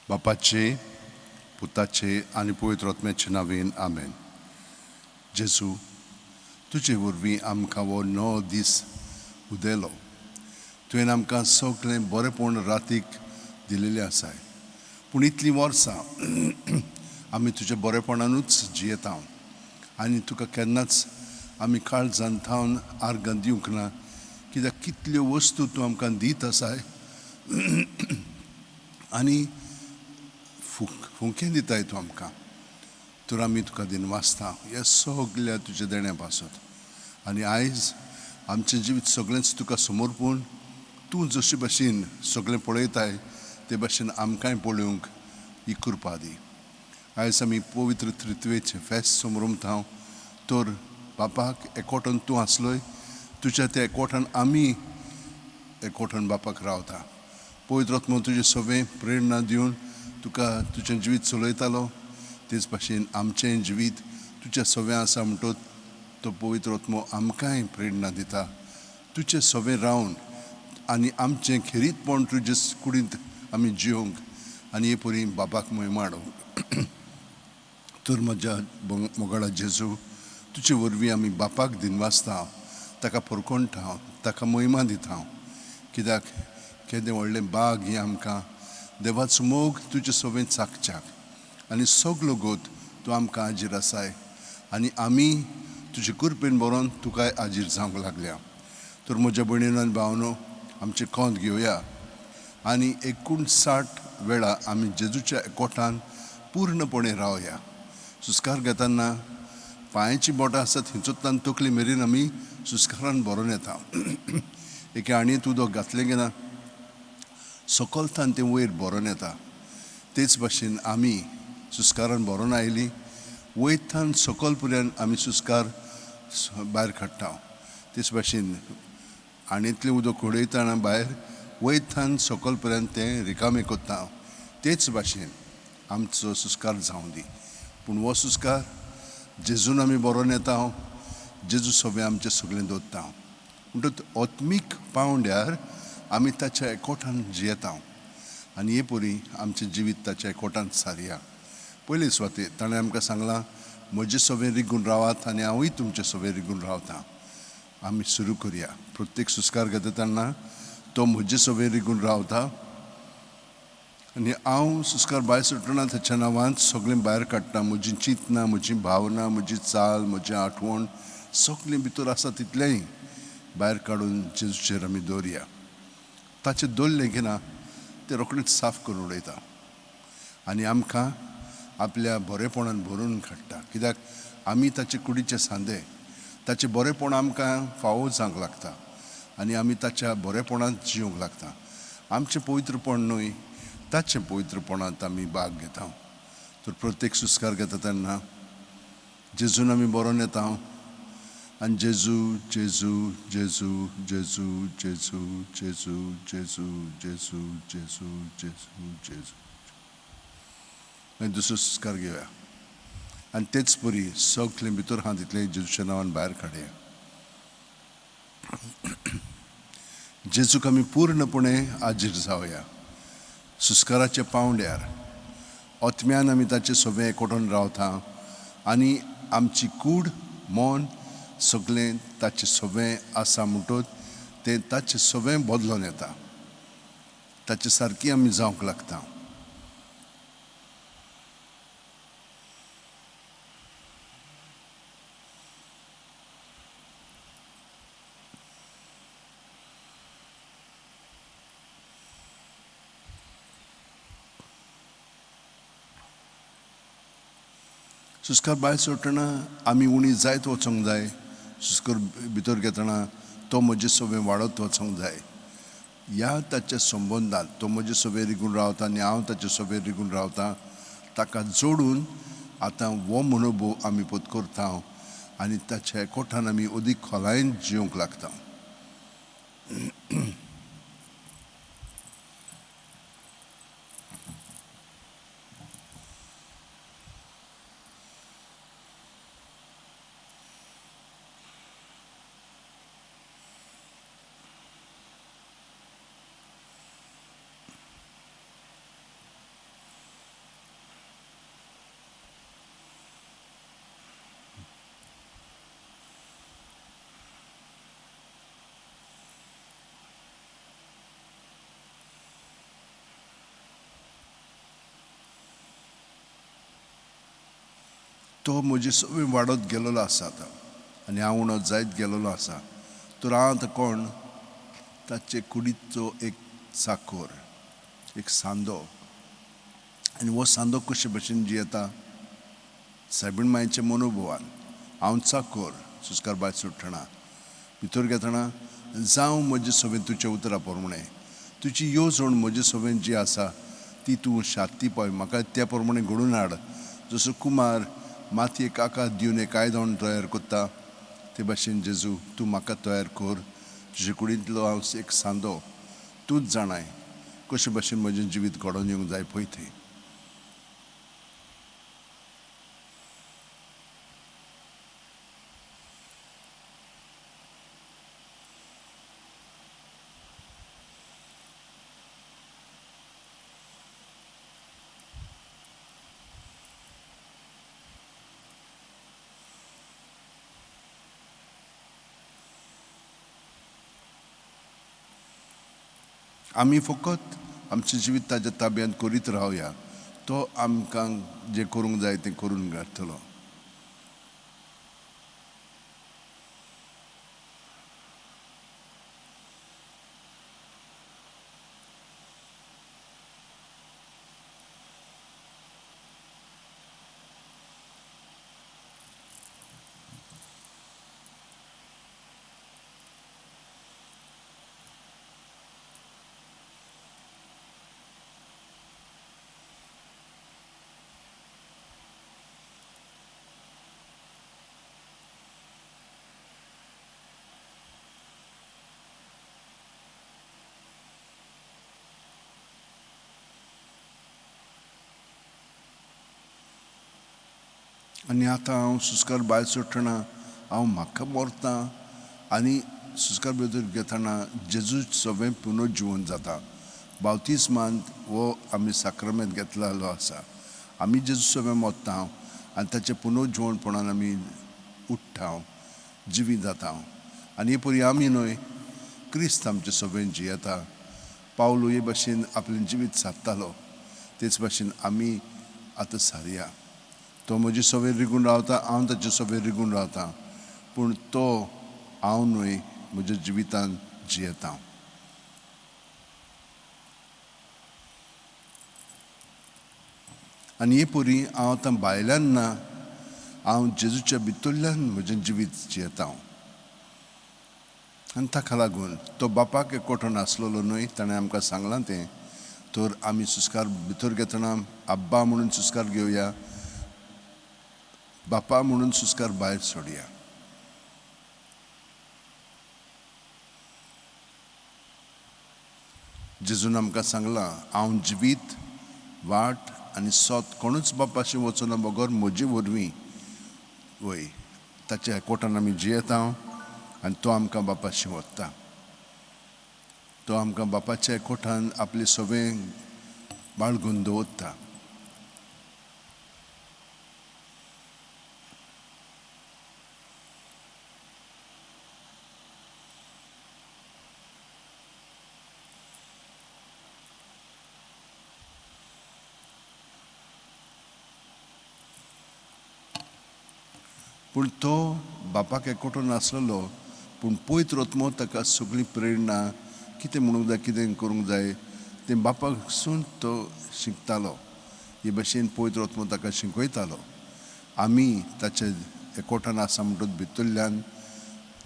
बापाचे पुताचे आनी पवित्र आत्म्याचे नांवेन आमेन. जेजू, तुजे वरवीं आमकां हो नवो दीस उदेलो. तुवें आमकां सगळें बरेंपण रातीक दिलेलें आसा, पूण इतलीं वर्सां आमी तुज्या बरेपणानूच जियेता आनी तुका केन्नाच आमी काळजांत थावन आर्गां दिवंक ना, कित्याक कितल्यो वस्तू तूं आमकां दीत आसाय आनी फुंकें दिताय तूं आमकां. तर आमी तुका दिनवासता ह्या सगळ्या तुज्या देण्या पासत. आनी आयज आमचें जिवीत सगळेंच तुका समर्पून तूं जशे भाशेन सगळें पळयताय ते भाशेन आमकांय पळोवंक ही कृपा दी. आयज आमी पवित्र त्रित्वेचें फेस्त समोरता. तर बापाक एकवटान तूं आसलोय, तुज्या त्या एकवटान आमी एकवटान बापाक रावता. पवित्र आत्मो तुजें सगळें प्रेरणा दिवन तुका तुजें जिवीत चलयतालो, तेच भाशेन आमचें जिवीत तुज्या सवें आसा म्हणटच तो पवित्र आत्मो आमकांय प्रेरणा दिता. तुजें सवें रावन आनी आमचें खेरीतपण तुजे कुडींत आमी जियोंक आनी हे परी बापाक महिमा हाडूंक. तर म्हज्या मोगाळा जेजू, तुजे वरवीं आमी बापाक दिनवासता, ताका परकोणटा, ताका महिमा दिता. कित्याक केदें व्हडलें बाग हें आमकां देवाचो मोग तुजे सवें चाकच्याक आनी सगलो गोत तूं आमकां आजीर आसाय आनी आमी तुजे कृपेन बरोवन तुकाय आजीर जावंक लागल्या. तर म्हज्या भयणीनो आनी भावनो, आमचें खोंत घेवया आनी 59 वेळा आमी जेजूच्या एकवटान पूर्णपणे रावया. सुस्कार घेतना पांयाची बोटां आसात हिंचोतल्यान तकली मेरेन आमी सुस्कारान बरोवन येता. एके आणीत उदक घातलें की ना सकलतान तें वयर बरोवन येता. तेच भाशेन आमी सुस्कारान बरोवन आयलीं, वयतान सकल पर्यंत आमी सुस्कार भायर काडटा. तेच भाशेन आणींतलें उदक उडयतना भायर वयतान सकल पर्यंत तें रिकामें कोत्ता. तेच भाशेन आमचो सुस्कार जावं दी. पूण हो सुस्कार जेजून आमी बरोवन येता, जेजू सवें आमचें सगळें दवरता. म्हणटच आत्मीक पावंड्यार आमी ताच्या एकवटान जियेता आनी हे परी आमचें जिवीत ताच्या एकवटान सारया. पयले सुवातेर ताणें आमकां सांगलां, म्हजें सवें रिगून रावात आनी हांवूय तुमचें सवें रिगून रावतां. आमी सुरू करुया. प्रत्येक सुस्कार घेता तेन्ना तो म्हजें सवें रिगून रावता आनी हांव सुस्कार भायर सुट्टना ताच्या नांवांत सगळें भायर काडटा. म्हजीं चिंतनां, म्हजीं भावना, म्हजी चाल, म्हजें आठवण सगळें भितर आसा तितलेंय भायर काडून जेजूचेर आमी दवरया. ताचें दवरलें की ना तें रोखडेंच साफ करून उडयता आनी आमकां आपल्या बरेपणान भरून काडटा. कित्याक आमी ताचे कुडीचे सांदे, ताचें बरेपण आमकां फावो जावंक लागता आनी आमी ताच्या बरेपणांत जिवंक लागता. आमचें पवित्रपण न्हय, ताच्या पवित्रपणांत आमी भाग घेता. तर प्रत्येक सुस्कार घेता तेन्ना जेजून आमी बरोवन येता आनी जेजू जेजू जेजू जेजू जेजू जेजू जेजू जेजू जेजू जेजू जेजू आनी दुसरो सुस्कार घेवया आनी तेच परी सगळें भितर आहा तितलें जेजूच्या नांवान भायर काडया. जेजूक आमी पूर्णपणे आजीर जावया. सुस्काराच्या पावंड्यार आत्म्यान आमी ताचें सवें एकवटान रावता आनी आमची कूड मन सगळें ताचें सवें आसा म्हणटच तें ताचें सवें बदलोन येता. ताचे सारकी आमी जावंक लागता. सुस्कार भायर सोडटना आमी उणी जायत वचोंक जाय. सुस्कार भितर घेतना तो म्हजें सवें वाडत वचोंक जाय. ह्या ताच्या संबंदांत तो म्हजें सवें रिगून रावता आनी हांव ताचें सवें रिगून रावता, ताका जोडून आतां हो मनोभव आमी पत्करता आनी ताच्या एकवटान आमी अदीक खोलायेन जिवंक लागता. तो म्हजी सवय वाडत गेलोलो आसा आतां आनी हांव उणो जायत गेलोलो आसा. तर हांव आतां कोण ताचे कुडीचो एक चाकोर, एक सांदो. आनी हो सांदो कशे भशेन जियेता सायबीण मांयच्या मनोभवान. हांव चाकोर सुस्कार भायर सुट्टना भितर घेतना जावं म्हजे सवेन तुज्या उतरा प्रमाणें तुजी येवजण म्हजे सवेन जी आसा ती तूं शात्ती पळय म्हाका त्या प्रमाणें घडोवन हाड. जसो कुमार मातयेक आकार दिवन एक आयदन तयार कोत्ता ते भाशेन जेजू तूं म्हाका तयार कर. तुजे कुडींतलो हांव एक सांदो. तूंच जाणाय कशे भाशेन म्हजें जिवीत घडोवन येवंक जाय पळय थंय. आमी फकत आमचें जिवीत ताच्या ताब्यांत करीत रावया. तो आमकां जें करूंक जाय तें करून घालतलो. आनी आतां हांव सुस्कार भायर सुट्टना हांव म्हाका मरतां आनी सुस्कार भितर घेतना जेजू सगळें पुनर्जीवन जाता. बावतिस्मांत हो आमी साक्रमेंत घेतलेलो आसा. आमी जेजू सगळें मोत्ता आनी ताचें पुनर्जीवनपणान आमी उठ्ठा जिवीत जाता. आनी हे परी आमी न्हय क्रिस्त आमचे सगळें जियेता. पावलो हे भाशेन आपलें जिवीत सादतालो तेच भाशेन आमी आतां सारया. तो म्हजी सवय रिगून रावता हांव ताचे सवय रिगून रावता पूण तो हांव न्हय म्हज्या जिवितान जियेता. आनी हे परी हांव आतां भायल्यान ना हांव जेजूच्या भितरल्यान म्हजें जिवीत जियेता. आनी ताका लागून तो बापाक एकवटो नासलेलो न्हय ताणें आमकां सांगलां तें. तर आमी सुस्कार भितर घेतना आब्बा म्हणून सुस्कार घेवया बापा म्हणून सुस्कार भायर सोडया. जेजून आमकां सांगलां हांव जिवीत वाट आनी सोत कोणूच बापाशी वचना बगर म्हजे वरवीं वय ताच्या एकवटान आमी जियेता आनी तो आमकां बापाशी व्हरता. तो आमकां बापाच्या एकवटान आपलें सगळें बाळगून दवरता. पूण तो बापाक एकवटो नासलेलो पूण पयत रोतमो ताका सगळी प्रेरणा कितें म्हणूंक जाय कितें करूंक जाय तें बापाकसून तो शिकतालो. हे भाशेन पयत रोतमो ताका शिकयतालो. आमी ताचे एकवटान आसा म्हणटच भितरल्यान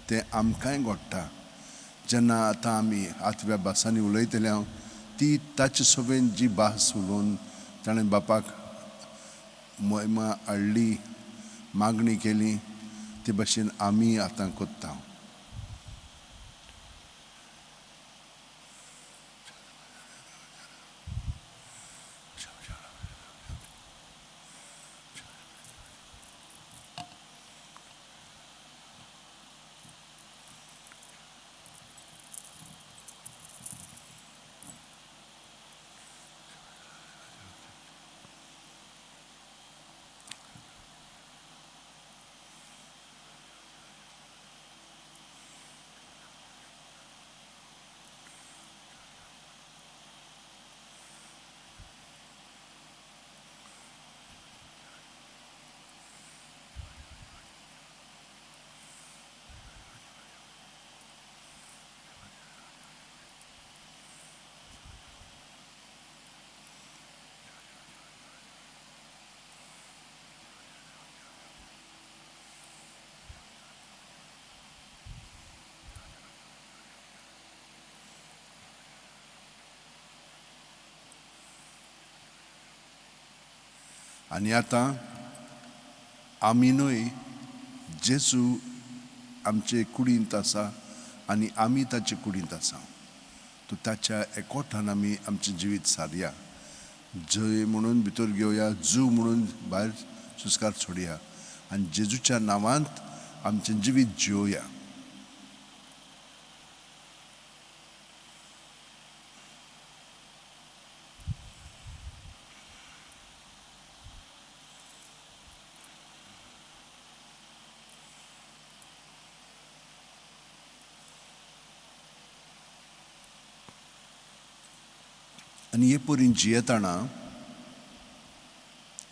तें आमकांय घडटा. जेन्ना आतां आमी आतव्या भासांनी उलयतल्या ती ताचे सवेन जी भास उलोवन ताणें बापाक मोहिमा हाडली मागणी केली ते भाशेन आमी आतां कोत्ता. आनी आतां आमीनूय जेजू आमचे कुडींत आसा आनी आमी ताचे कुडींत आसा. तो ताच्या एकवटान आमी आमचें जिवीत सारया. जय म्हणून भितर घेवया, जू म्हणून भायर सुस्कार सोडया आनी जेजूच्या नांवांत आमचें जिवीत जिवोया. आनी हे परीन जियेताना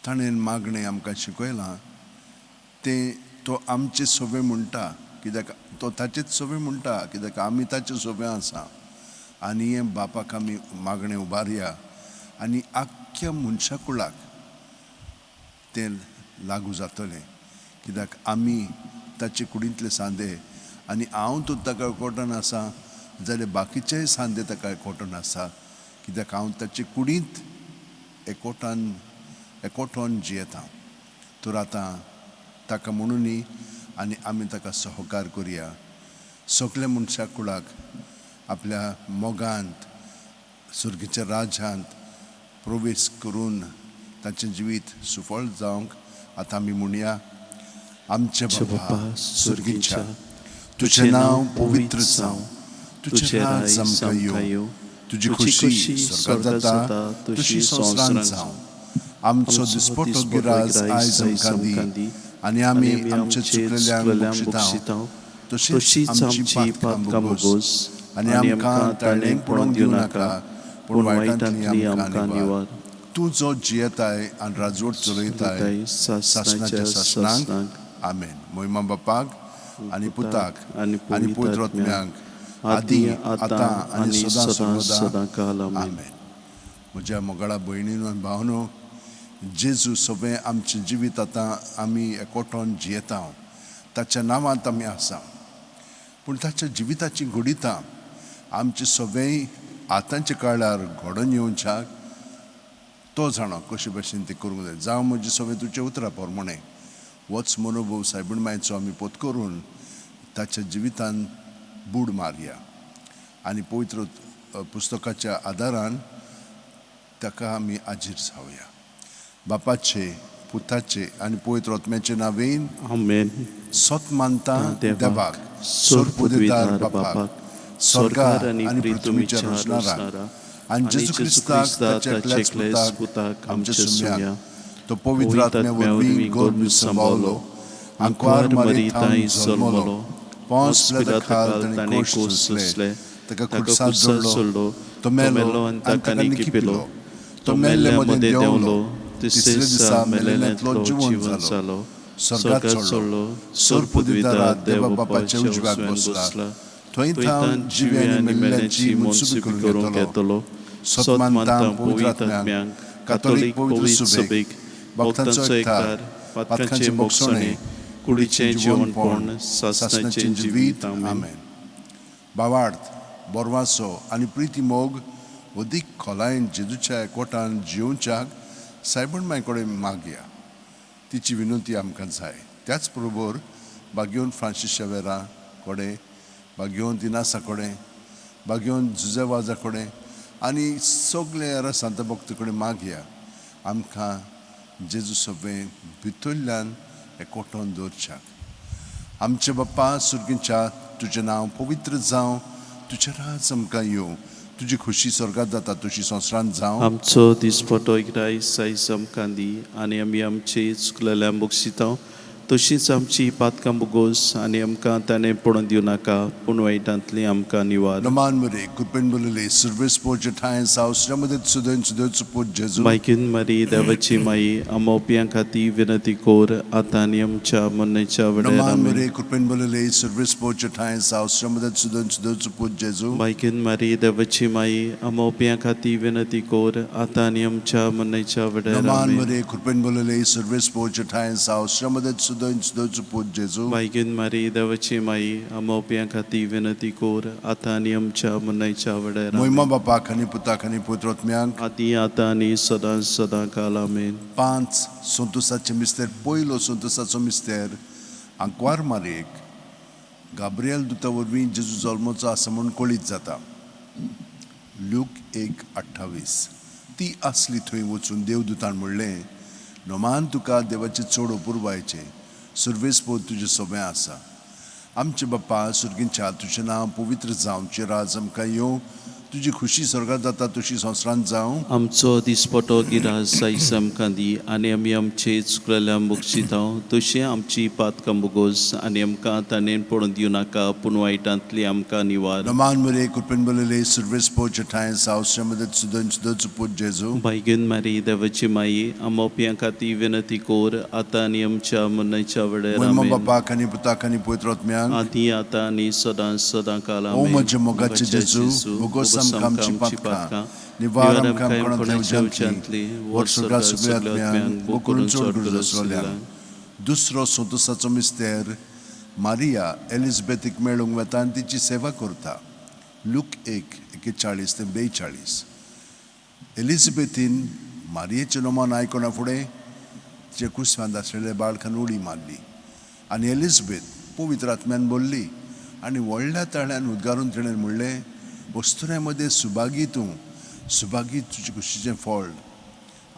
ताणें मागणें आमकां शिकयलां तें तो आमचे सोबे म्हणटा, कित्याक तो ताचेच सोबे म्हणटा, कित्याक आमी ताचे सोबे आसा. आनी हें बापाक आमी मागणें उबारया आनी आख्ख्या मनशा कुळाक तें लागू जातलें, कित्याक आमी ताचे कुडींतले सांदे आनी हांव तो ताका एकवटान आसा जाल्यार बाकीचेय सांदे ताका एकवटान आसा, कित्याक हांव ताचे कुडींत एकवटोन जियेतां. तर आतां ताका म्हणूनी आनी आमी ताका सहकार करुया. सगल्या मनशा कुळाक आपल्या मोगांत सुर्गेच्या राज्यांत प्रवेश करून ताचें जिवीत सुफळ जावंक आतां आमी म्हणया. आमचे बापा सुर्गेच्या, तुजें नांव पवित्र जावं, तुजें राज आमकां येवं, तुजी खुशी स्वर्गांत जाता तशी संवसारांत जावं. आमचो दिसपटो गिराज आयज आमकां दी आनी आमी आमच्या चुकलेल्यांक बक्षितांव तशीच आमची पातकां बोगोस आनी आमकां ताळणेक पडोवंक दिवं नाका, पूण वायटांतली आमकां निवार. तूं जो जियेताय आनी राजवट चलयताय सासणाच्या सासणांक. आमेन. महिमा बापाक आनी पुताक आनी पवित्र आत्म्याक आदी आतां आनी सदां काल. आमेन. म्हज्या मोगाळा भयणीनो आनी भावनो, जेजू सगळें आमचें जिवीत आतां आमी एकवटोन जियेता, ताच्या नांवांत आमी आसा. पूण ताच्या जिविताची घडितां आमचे सगळें आतांच्या काळार घडोवन येवच्याक तो जाणो कशे भशेन ते करूंक जाय. जावं म्हजे सगळें तुजें उतरां पोरमोणें होच मनोभव सायबीण मायचो आमी पोत करून ताच्या जिवितान बूड मारया आनी पवित्र पुस्तकाच्या आदारान ताका आमी आजीर जावया. बापाचे, पुताचे आनी पवित्र आत्म्याचे नांवेन. आमेन. सोत मानता देवाक, सोर्प दितार बापाक, स्वर्गार आनी पृथ्वीच्या रचणाराक, आनी जेजू क्रिस्ताक ताच्या एकल्याच पुताक आमच्या सुम्याक, तो पवित्र आत्म्या वरवीं गर्भ सांबाळलो, आंकवार मारी तांय जल्मलो, पोंस पिलात खाल ताणें कोस सोंसले, ताका खुर्सार जोडलो, तो मेलो आनी ताका न्ही पिलो, तो मेल्ले मदें देंवलो, तिसरे दिसा मेलेल्यांतलो जिवंत जालो, स्वर्गांत चडलो, सोर्प दितार देवा बापाचे उजव्याक बसला, थंय तांव जिवे आनी मेल्ल्यांची मनसुबी करून घेतलो. सोत मानता पवित्र आत्म्यांक, कातोलीक पवित्र सुबेक, भक्तांचो एकठार, पातकांचे मोगसणें, कुडीचें जेवणपण, सासणाचें जिवीत. आमेन. भावार्थ, बोरवासो आनी प्रिती मोग अदीक खोलायेन जेजूच्या एकवटान जिवच्याक सायबण माय कडेन मागया. तिची विनंती आमकां जाय. त्याच बरोबर बागयोन फ्रांसीस शेवेरा कडेन, बागयोन दिनासा कडेन, बागयोन जुजेवाजा कडेन आनी सगळे सांत भक्त कडेन मागया. आमकां जेजू सगळें भितरल्यान एकवटोन दवरच्याक. आमचे बाप्पा सुर्गेच्या, तुजें नांव पवित्र जावं, तुजें राज आमकां येवं, तुजी खुशी स्वर्गांत जाता तशी संवसारांत जावं. आमचो दिसपटो गिरायज आयज आमकां दी आनी आमी आमची चुकलेल्यांक बक्षितांव तशींच आमची पातकां बोगोस आनी आमकां ताणें पडोवन दिवं नाका, पूण वायटांतली आमकां निवार. नमान मरे कृपेन बोलले सर्वेस पोरचे ठाय सावसऱ्यामध्ये सुदैन सुदैवचो पूत जेजू. मायकीन मारी देवाची माई, आमोप्यां खातीर विनंती कोर, आतां आनी आमच्या मरणाच्या वेळार. नमान मरे कृपेन बोलले सर्वेस पोरचे ठाय सावसऱ्यामध्ये सुदैन सुदैवचो पूत जेजू. मायकीन मारी देवाची माई, आमोप्यां खातीर विनंती कोर, आतां आनी आमच्या मरणाच्या वेळार. नमान मरे कृपेन बोलले सर्वेस पोरचे ठाय सावसऱ्यामध्ये सुद्दां पूत जेजू Vaigin Marie, देवाची माई, आमोप्यां खाती विनंती कोर, आता आणि आमच्या मनाच्या वेळेर मोहिमा बापाक आनी पुताक आनी पवित्रात्म्यांक आदी आता आणि सदां काल आमेन. 5 संतोसाचें मिस्तेर पयलो संतोसाचो मिस्तेर आंकवार मारेक गाब्रिएल दुता वरवीं जेजू जल्माचो आसा म्हूण कळीत जाता. लूक 1:28 ती आसली थंय वचून देवदूतान म्हणलें, नोमान तुका देवाचे चड अपुर्बायेचें सर्वेस्पोद तुजें सोबें आसा. आमचे बाप्पा सुर्गींच्या तुजें नांव पवित्र जावं, तुजें राज आमकां येवं, तुजी खुशी स्वर्गांत जाता तशी संवसारांत जावं. आमचो दिसपटो गिरास जायस आमकां दी, आनी आमी आमचे चुकलेल्या मुगशितांव तशी आमची पातकां बुगोस, आनी आमकां ताणेन पडून दिवं नाका, पूण वायटांतली आमकां निवार. नमान मरे कृपेन बलले सर्वेस्पोद ठाय सावस्या मदत सुद्दां पूत जेजू Vaigin Marie, देवाची माई, आमोप्यां खाती विनंती कोर, आता आणि आमच्या मनाच्या वेळेर मोहिमा आमेन. बापाक आनी पुताक आनी पवित्रात्म्यांक आदी आता आणि सदां काल ओ आमेन. म्हजे मोगाचे जेजू बोगोस आमकां आमची पातकां निवार आमकां कोणाच्या उज्यांतली वर्सुगा सगळ्यांत बोकरून चड गरजल्या. दुसरो संतोसाचो मिस्तेर मारिया एलिझबेथीक मेळूंक वेता आनी तिची सेवा करता. लूक 1:41 ते 42 एलिझबेथीन मारियेचें नोमान आयकना फुडें तिचे कुस्यांत आसलेल्या बाळकान उडी मारली आनी एलिझबेथ पवित्र आत्म्यान बोल्ली आनी व्हडल्या ताळ्यान उद्गारून तिणें म्हणलें, वस्तुऱ्यां मदें सुभागी तूं, सुभागी तुजे खुशीचें फळ.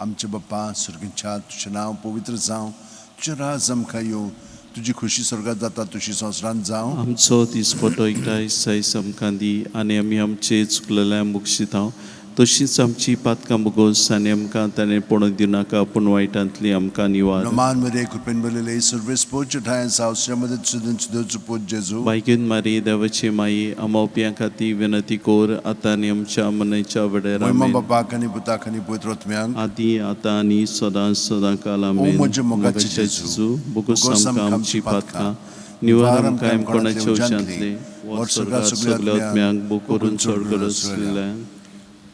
आमचे बाप्पा सुर्गींच्या तुजें नांव पवित्र जावं, तुजें राज आमकां येवं, तुजी खुशी स्वर्गांत जाता तशी संवसारांत जावं. आमचो दिसपटो गिरास जायस आमकां दी, आनी आमी आमचे चुकलेल्या मुगशितांव तशीच आमची पातकां बुगोस, आनी आमकां ताणें पडून दिवं नाका, पूण वायटांतली आमकां निवार. नमान मरे कृपेन बलले सर्वेस्पोद ठाय सावस्या मदत सुद्दां पूत जेजू Vaigin Marie, देवाची माई, आमोप्यां खाती विनंती कोर, आता आणि आमच्या मनाच्या वेळेर मोहिमा आमेन. बापाक आनी पुताक आनी पवित्रात्म्यांक आदी आता आणि सदां काल आमेन. ओ म्हजे मोगाचे जेजू, बुगोस आमकां आमची पातकां निवार आमकां कोणाच्या उज्यांतले वर्सुगा सगळ्यांत बुकरून चड गरजल्या.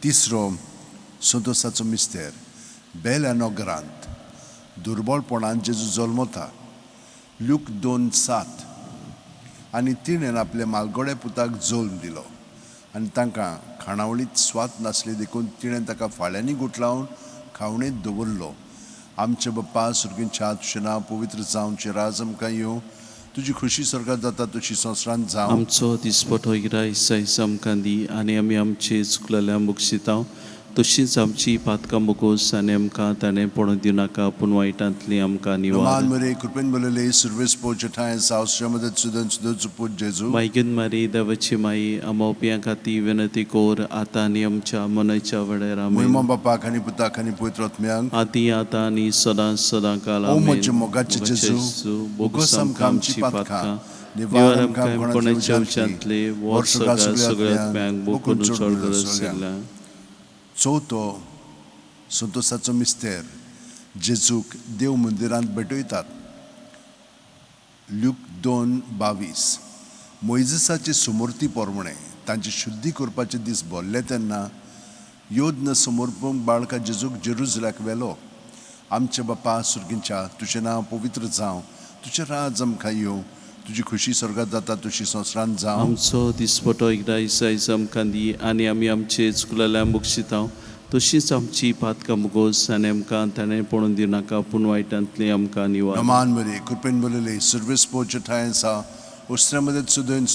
तिसरो संतोसाचो मिस्तेर बेल्या नोगरांत दुर्बळपणान जेजू जल्मता. लूक 2:7 आनी तिणें आपल्या मालगोड्या पुताक जल्म दिलो आनी तांकां खाणावळीत स्वात नासली देखून तिणें ताका फाल्यांनी गुटलावन खावणेंत दवरलो. आमचे बाप्पा सुर्गींच्या तुजें नांव पवित्र जावं, तुजें राज आमकां येवं, तुजी खुशी स्वर्गांत जाता तशी संवसारांत जावं. आमचो दिसपटो गिरास जायस आमकां दी, आनी आमी आमचे चुकलेल्या मुगशितांव तशीच आमची पातकां बुगोस, आनी आमकां ताणें पडून दिवं नाका, पूण वायटांतली आमकां निवार. नमान मरे कृपेन बलले सर्वेस्पोद ठाय सावस्या मदत सुद्दां पूत जेजू Vaigin Marie, देवाची माई, आमोप्यां खाती विनंती कोर, आता आणि आमच्या मनाच्या वेळेर आमेन. मोहिमा बापाक आनी पुताक आनी पवित्रात्म्यांक आदी आता आणि सदां काल ओ आमेन. म्हजे मोगाचे जेजू बुगोस आमकां आमची पातकां निवार आमकां कोणाच्या उज्यांतले वर्सुगा सगळ्यांत बुकरून चड गरजल्या. चवथो संतोसाचो मिस्तेर जेजूक देव मंदिरांत भेटयतात. लूक 2:22 मोइजेसाचे सुमूर्ती पोरमणे तांचे शुद्धी करपाचे दीस भरले तेन्ना योद्न समर्पण बाळका जेजूक जेरुसलेमाक व्हेलो. आमचे बाप्पा सुर्गींच्या तुजें नांव पवित्र जावं, तुजें राज आमकां येवं, तुजी खुशी स्वर्गांत जाता तशी संवसारांत जावं. आमचो दिसपटो गिरास जायस आमकां दी, आनी आमी आमचे चुकलेल्या मुगशितांव तशीच आमची पातकां बुगोस, आनी आमकां ताणें पडून दिवं नाका, पूण वायटांतली आमकां निवार. नमान मरे कृपेन बलले सर्वेस्पोद ठाय सा उस्त्रा मदत सुद्दां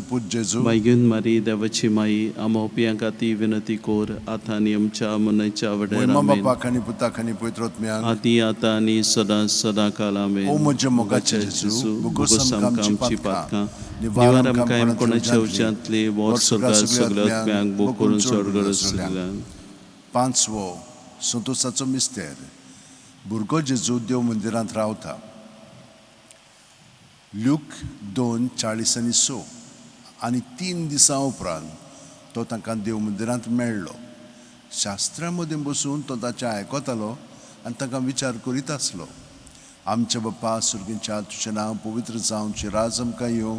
पूत जेजू Vaigin Marie, देवाची माई, आमोप्यां खाती विनंती कोर, आता आणि आमच्या मनाच्या वेळेर मोहिमा आमेन. बापाक आनी पुताक आनी पवित्रात्म्यांक आदी आता आणि सदां काल आमेन. ओ म्हजे मोगाचे जेजू बुगोस आमकां आमची पातकां निवार आमकां कोणाच्या उज्यांतली वर्सुगा सगळ्यांत बुकरून चड गरजल्या. पांचवो संतोसाचो मिस्तेर भुरगो जेजू देव मंदिरांत रावता. लूक 2:40-6 आनी 3 दिसां उपरांत तो तांकां देव मंदिरांत मेळ्ळो. शास्त्रां मदीं बसून तो ताचें आयकतालो आनी तांकां विचार करीत आसलो. आमचे बाप्पा सुर्गींच्या तुजें नांव पवित्र जावं, तुजें राज आमकां येवं,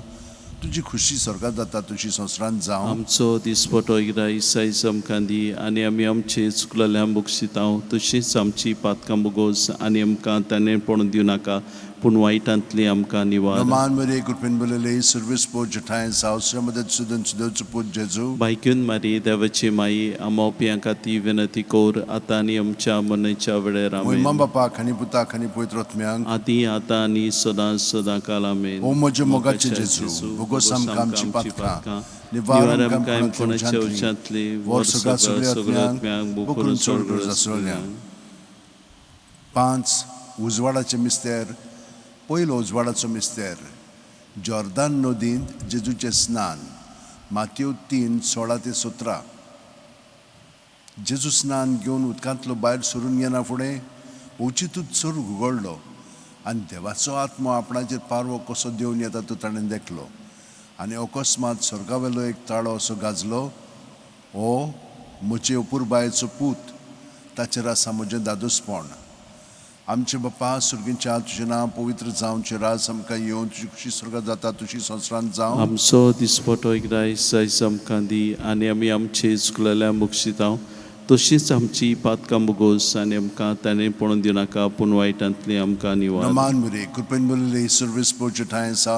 तुजी खुशी स्वर्गांत जाता तशी संवसारांत जावं. आमचो दिसपटो गिरास जायस आमकां दी, आनी आमी आमचे चुकलेल्या मुगशितांव तशीच आमची पातकां बुगोस, आनी आमकां ताणें पडून दिवं नाका, पूण वायटांतली आमकां निवार. Naman Maria Kurpin Bulale, Service Port Jatines House, Ramadat Sudan Sudots Put Jesu. बायक्यून मारी देवाची माई आमोप्यां खाती विनंती कोर आतां आनी आमच्या मनच्या वेळेर Moy आमेन. Mamba Pa, Kani Puta, Kani Poitrot Miang. आदी आतां आनी सदां सदां काल आमेन. O Mojo Mogache Jesu, Bogosam Kamchi Patka, Nivaram Kam कोणाच्या उच्चांतली Vorsoga सगळ्यात Sugliat म्यांग Miang, बुकरून Bukurun चोरगळ Sorgos Asroliang. 5. उजवाडाचे मिस्तेर. पयलो उजवाडाचो मिस्तेर. जॉर्दान नदींत जेजूचें स्नान. मातयेव 3:16-17. जेजू स्नान घेवन उदकांतलो भायर सरून येना फुडें ओचितूच चोर उगडलो आनी देवाचो आत्मो आपणाचेर पारवो कसो देवन येता तो ताणें देखलो आनी अकस्मात स्वर्गावेलो एक ताळो असो गाजलो. ओ म्हजे अपुरबायेचो पूत, ताचेर आसा म्हजें दादोसपण. आमचे बापा सुर्गींच्या तुजें नांव पवित्र जावं, तुजें राज आमकां येवं, तुजी खुशी स्वर्गांत जाता तशी संवसारांत जावं. आमचो दिसपटो एकदांच आयज आमकां दी आनी आमी आमचे चुकलेल्या मुक्षितांव तशींच आमची पातकां बुगोस आनी आमकां ताणें पळोवन दिनाका पूण वायटांतली आमकां निवार. नमान मुरे कुरपेन बोलले सर्विस पोचे ठायसा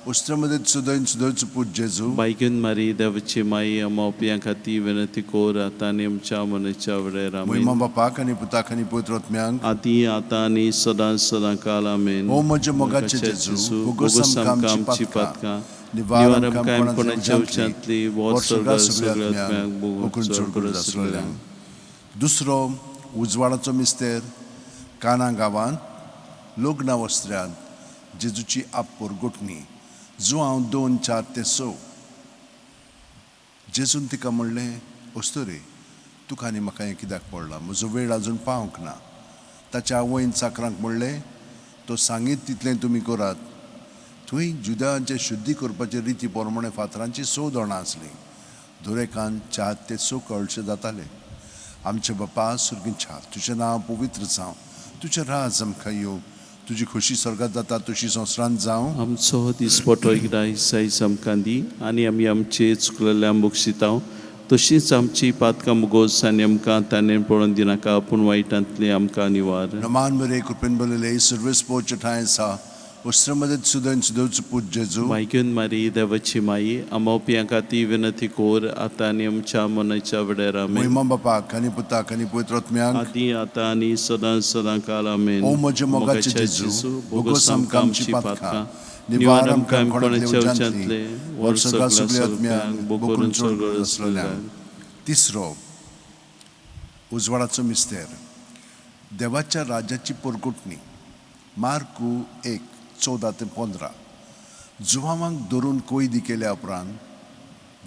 उस्त्रमध्ये सुदैन सुदैच पूज जेजू. बायक्यून मारी देवाची माई आमोप्यां खाती विनंती कोर आतां आनी आमच्या मनच्या वेळेर आमेन. महिमा बापाक आनी पुताक आनी पवित्रात्म्यांक आदी आतां आनी सदां सदां काल आमेन. ओ म्हजे मोगाचे जेजू, बोगोस आमकां आमची पातकां निवार आमकां कोणाच्या उच्चांतली वोर सगळ्यांत बुकून चोरगळ आसलेल्यांक. दुसरो उजवाडाचो मिस्तेर. काना गांवांत लग्ना वस्त्र्यांत जेजूची आप्पोर गोठणी. जो हांव 2, 4 ते 6. जेजून तिका म्हणलें, वस्तो रे, तुका आनी म्हाका हें कित्याक पडलां, म्हजो वेळ आजून पावंक ना. ताच्या आवयन चाकरांक म्हणलें, तो सांगीत तितलें तुमी करात. थंय जुदांचे शुद्धी करपाचे रिती प्रमाणे फातरांची 6 दोणां आसलीं. दुरेकान 4 ते 6 कळशे जाताले. आमचे बापा सुर्गींच्या तुजें नांव पवित्र जावं, तुजें राज आमकां येवं, तुजी खुशी स्वर्गांत जाता तशी संवसारांत जावं. आमचो दिसपटो एकदांच आयज आमकां दी आनी आमी आमचे चुकलेल्या मुक्षितांव तशींच आमची पातकां बुगोस आनी आमकां ताणें पळोवन दिनाका पूण वायटांतली आमकां निवार. नमान बरे कृपेन बोलले सर्विस पोचे ठायसा उस्त्रमध्ये सुदैन सुदैच पूज जेजू. बायक्यून मारी देवाची माई आमोप्यां खाती विनंती कोर आतां आनी आमच्या मनच्या वेळेर आमेन. महिमा बापाक आनी पुताक आनी पवित्रात्म्यांक आदी आतां आनी सदां सदां काल आमेन. ओ म्हजे मोगाचे जेजू, बोगोस आमकां आमची पातकां निवार आमकां कोणाच्या उच्चांतले वोर सगळ्यांत बुकरून चोरगळ आसलेल्यांक. तिसरो उजवाडाचो मिस्तेर. देवाच्या राजाची परकुटणी. मार्कू 1:14-15. जुवामांक धरून कोयदी केल्या उपरांत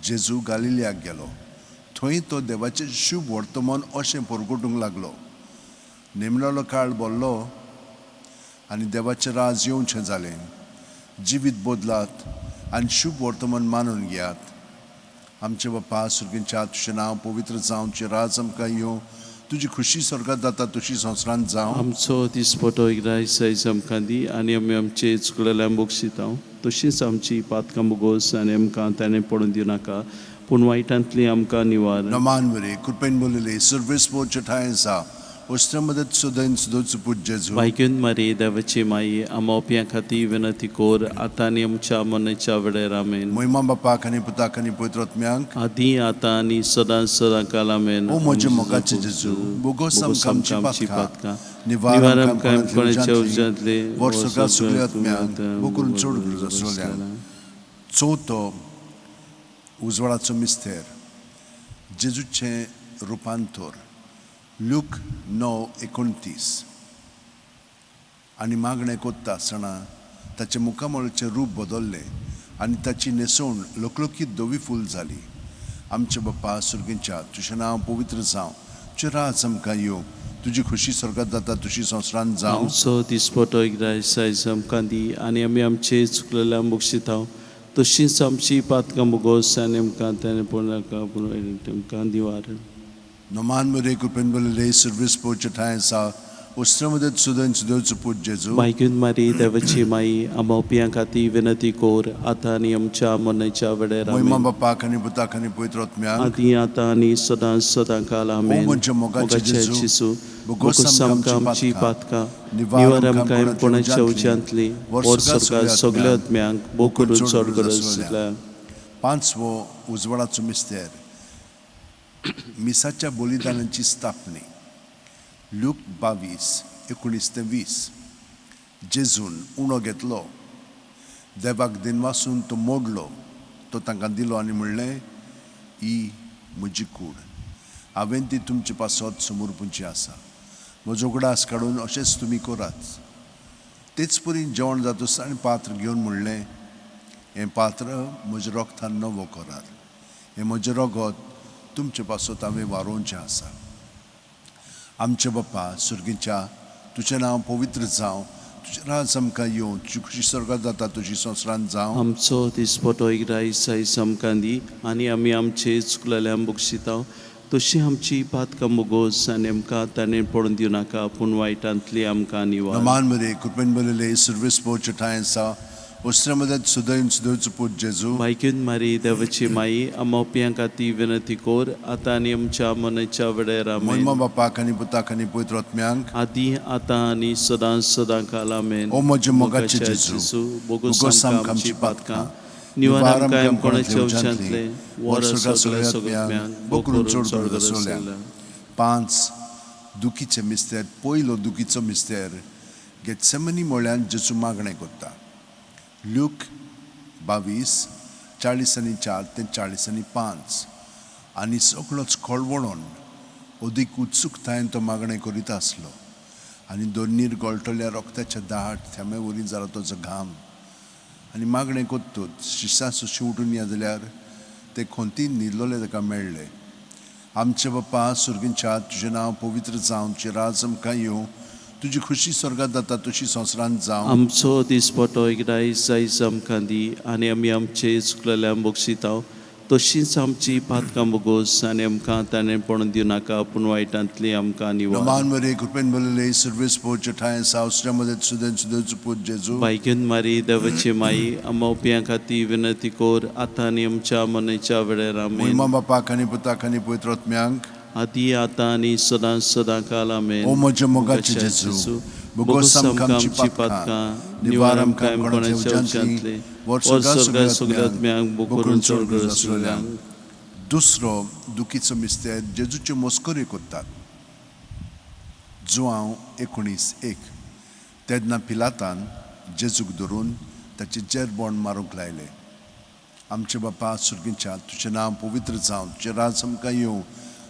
जेजू गालिलियाक गेलो. थंय तो देवाचें शुभ वर्तमान अशें परगटूंक लागलो. नेमलेलो काळ बोल्लो आनी देवाचें राज येवचें जालें. जिवीत बदलात आनी शुभ वर्तमान मानून घेयात. आमचे बापा सुर्गींच्या तुजें नांव पवित्र जावं, तुजें राज आमकां येवं, तुजी खुशी स्वर्गांत जाता तशी संवसारांत जावं. आमचो दिसपटो एकदांच आयज आमकां दी आनी आमी आमचे चुकलेल्या मुक्षितांव तशींच आमची पातकां बुगोस आनी आमकां ताणें पडून दिनाका पूण वायटांतली आमकां निवार. नमान बरे कृपेन बोलले सर्विस पोचे ठायसा उस्त्रमध्ये सुदैन सुदैच पूज जेजू. बायक्यून मारी देवाची माई आमोप्यां खाती विनंती कोर आतां आनी आमच्या मनच्या वेळेर आमेन. महिमा बापाक आनी पुताक आनी पवित्रात्म्यांक आदी आतां आनी सदां सदां काल आमेन. ओ म्हजे मोगाचे जेजू, बोगोस आमकां आमची पातकां निवार आमकां कोणाच्या उज्यांतले वोर सगळ्या आत्म्यांक बुकरून चोरगळ आसलेल्यांक. चवथो उजवाडाचो मिस्तेर. जेजूचें रुपांतर. लूक 9:29. आनी मागणें कोत्ता आसतना ताचे मुखामळाचें रूप बदल्लें आनी ताची न्हेसवण लोकलोकीत धवी फूल जाली. आमचे बापा सुर्गींच्या तुजें नांव पवित्र जावं, तुजें राज आमकां येवं, तुजी खुशी स्वर्गांत जाता तशी संवसारांत जावं. आमचो दिसपटो एकदांच आयज आमकां दी आनी आमी आमचे चुकलेल्या मुक्षितांव तशींच आमची पातकां बुगोस आनी आमकां ताणें पळोवनाका पूण आमकां दिवार. नमान मुरे कृपेन बोलले सर्विस पोचे ठायसा उस्त्रमदत सुदन सुदेवचो पूत जेजू Baigün Maria, देवाची माई, आमोपियां खाती विनंती कोर, आता आणि आमच्या मरणाच्या वेळेर मोहिमा आमेन. बापाक आनी पुताक आनी पवित्र आत्म्यांक आदी आता आणि सदां काल आमेन. मोगाचे मोगाचे जेजू, जेजू, बोगोस आमकां आमची आमची पातकां, पातकां, निवार निवार आमकां आमकां कोणाच्या उज्यांतली, उज्यांतली, वर वर सुर्गात स्वर्गात सगळ्या आत्म्यांक, बोकरून चड गरज आसल्या. पांचवो उजवाडाचो मिस्तेर मिसाच्या बलिदानांची स्थापने लूक 22:19-20 जेजून उणो घेतलो, देवाक दिनवासून तो मोडलो, तो तांकां दिलो आनी म्हणलें, ही म्हजी कूड, हांवें ती तुमचे पासत समोर पुंची आसा, म्हजो उगडास काडून अशेंच तुमी करात. तेच परी जेवण जातूस आनी पात्र घेवन म्हणलें, हें पात्र म्हज्या रोगतान नवो करात, हें म्हजें रगत तुमचे पासत हांवें वारोवचें आसा. आमचे बाप्पा सुर्गीच्या, तुजें नांव पवित्र जावं, तुजें राज आमकां येवं, तुजी खुशी स्वर्गात जाता तुजी संवसारांत जावं. आमचो दिसपटो इरायस आयज आमकां दी, आनी आमी आमचे चुकलेल्यांक बक्षिता, तशी आमची पातकां मोगोस, आनी आमकां ताणें पडून दिवं नाका, पूण वायटांतली आमकां निवार. नमान मरे कृपेन बरयले सर्वीस पोवचे ठांय आसा, उस्त्रमदत सुदैन सुदेवचो पूत जेजू बायगून मारी, देवाची माई, आमोपियां खाती विनंती कोर, आता आणि आमच्या मरणाच्या वेळेर आमेन. मोहिमा बापाक आनी पुताक आनी पवित्र आत्म्यांक आदी आता आणि सदां काल आमेन. ओ म्हजे मोगाचे जेजू, बोगोस आमकां आमची पातकां, निवार आमकां कोणाच्या उच्यांतले, वर सगळ्या सगळ्यांक, बोकरून चड गरज आसल्या. 5 दुखीचे मिस्तेर. पयलो दुखीचो मिस्तेर गेत्सेमनी मोळ्यान जेजू मागणें करता. लूक 22:40-4 ते 40-5 आनी सगळोच कळवळोन अदीक उत्सुकतायेन तो मागणें करीत आसलो, आनी दोनीर गळटल्या रोगताचे दाट थेंबे वरी जाला ताचो घाम, आनी मागणें कोत्तूच शिश्यां सुशी उठून या जाल्यार ते खोंतीन न्हिदलोले ताका मेळ्ळे. आमचे बाप्पा सुर्गीच्या, तुजें नांव पवित्र जावं, तुजें राज आमकां येवं, तुजी खुशी स्वर्गात जाता तशी संवसारांत जावं. आमचो दिसपटो इरायस आयज आमकां दी, आनी आमी आमचे चुकलेल्यांक बक्षिता, तशींच आमची पातकां बोगोस, आनी आमकां ताणें पडून दिवं नाका, पूण वायटांतली आमकां निवार. नमान मरे कृपेन बरयले सर्वीस पोवचे ठांय आसा, उस्त्रमदत सुदैन सुदेवचो पूत जेजू बायगून मारी, देवाची माई, आमोपियां खाती विनंती कोर, आता आणि आमच्या मरणाच्या वेळेर आमेन. मोहिमा बापाक आनी पुताक आनी पवित्र आत्म्यांक आदी आता आणि सदां काल आमेन. ओ म्हजे मोगाचे जेजू, बोगोस आमकां आमची पातकां, निवार आमकां कोणाच्या उज्यांतली, वर सगळ्या सगळ्या आत्म्यांक, बोकरून चड गरज आसल्या. दुसरो दुखीचो मिस्तेर जेजूच्यो मस्कऱ्यो करतात. जुआंव 19:1 तेन्ना पिलातान जेजूक धरून ताचे जेरबोण मारूंक लायले. आमचे बाप्पा सुर्गीच्या, तुजें नांव पवित्र जावं, तुजें राज आमकां येवं,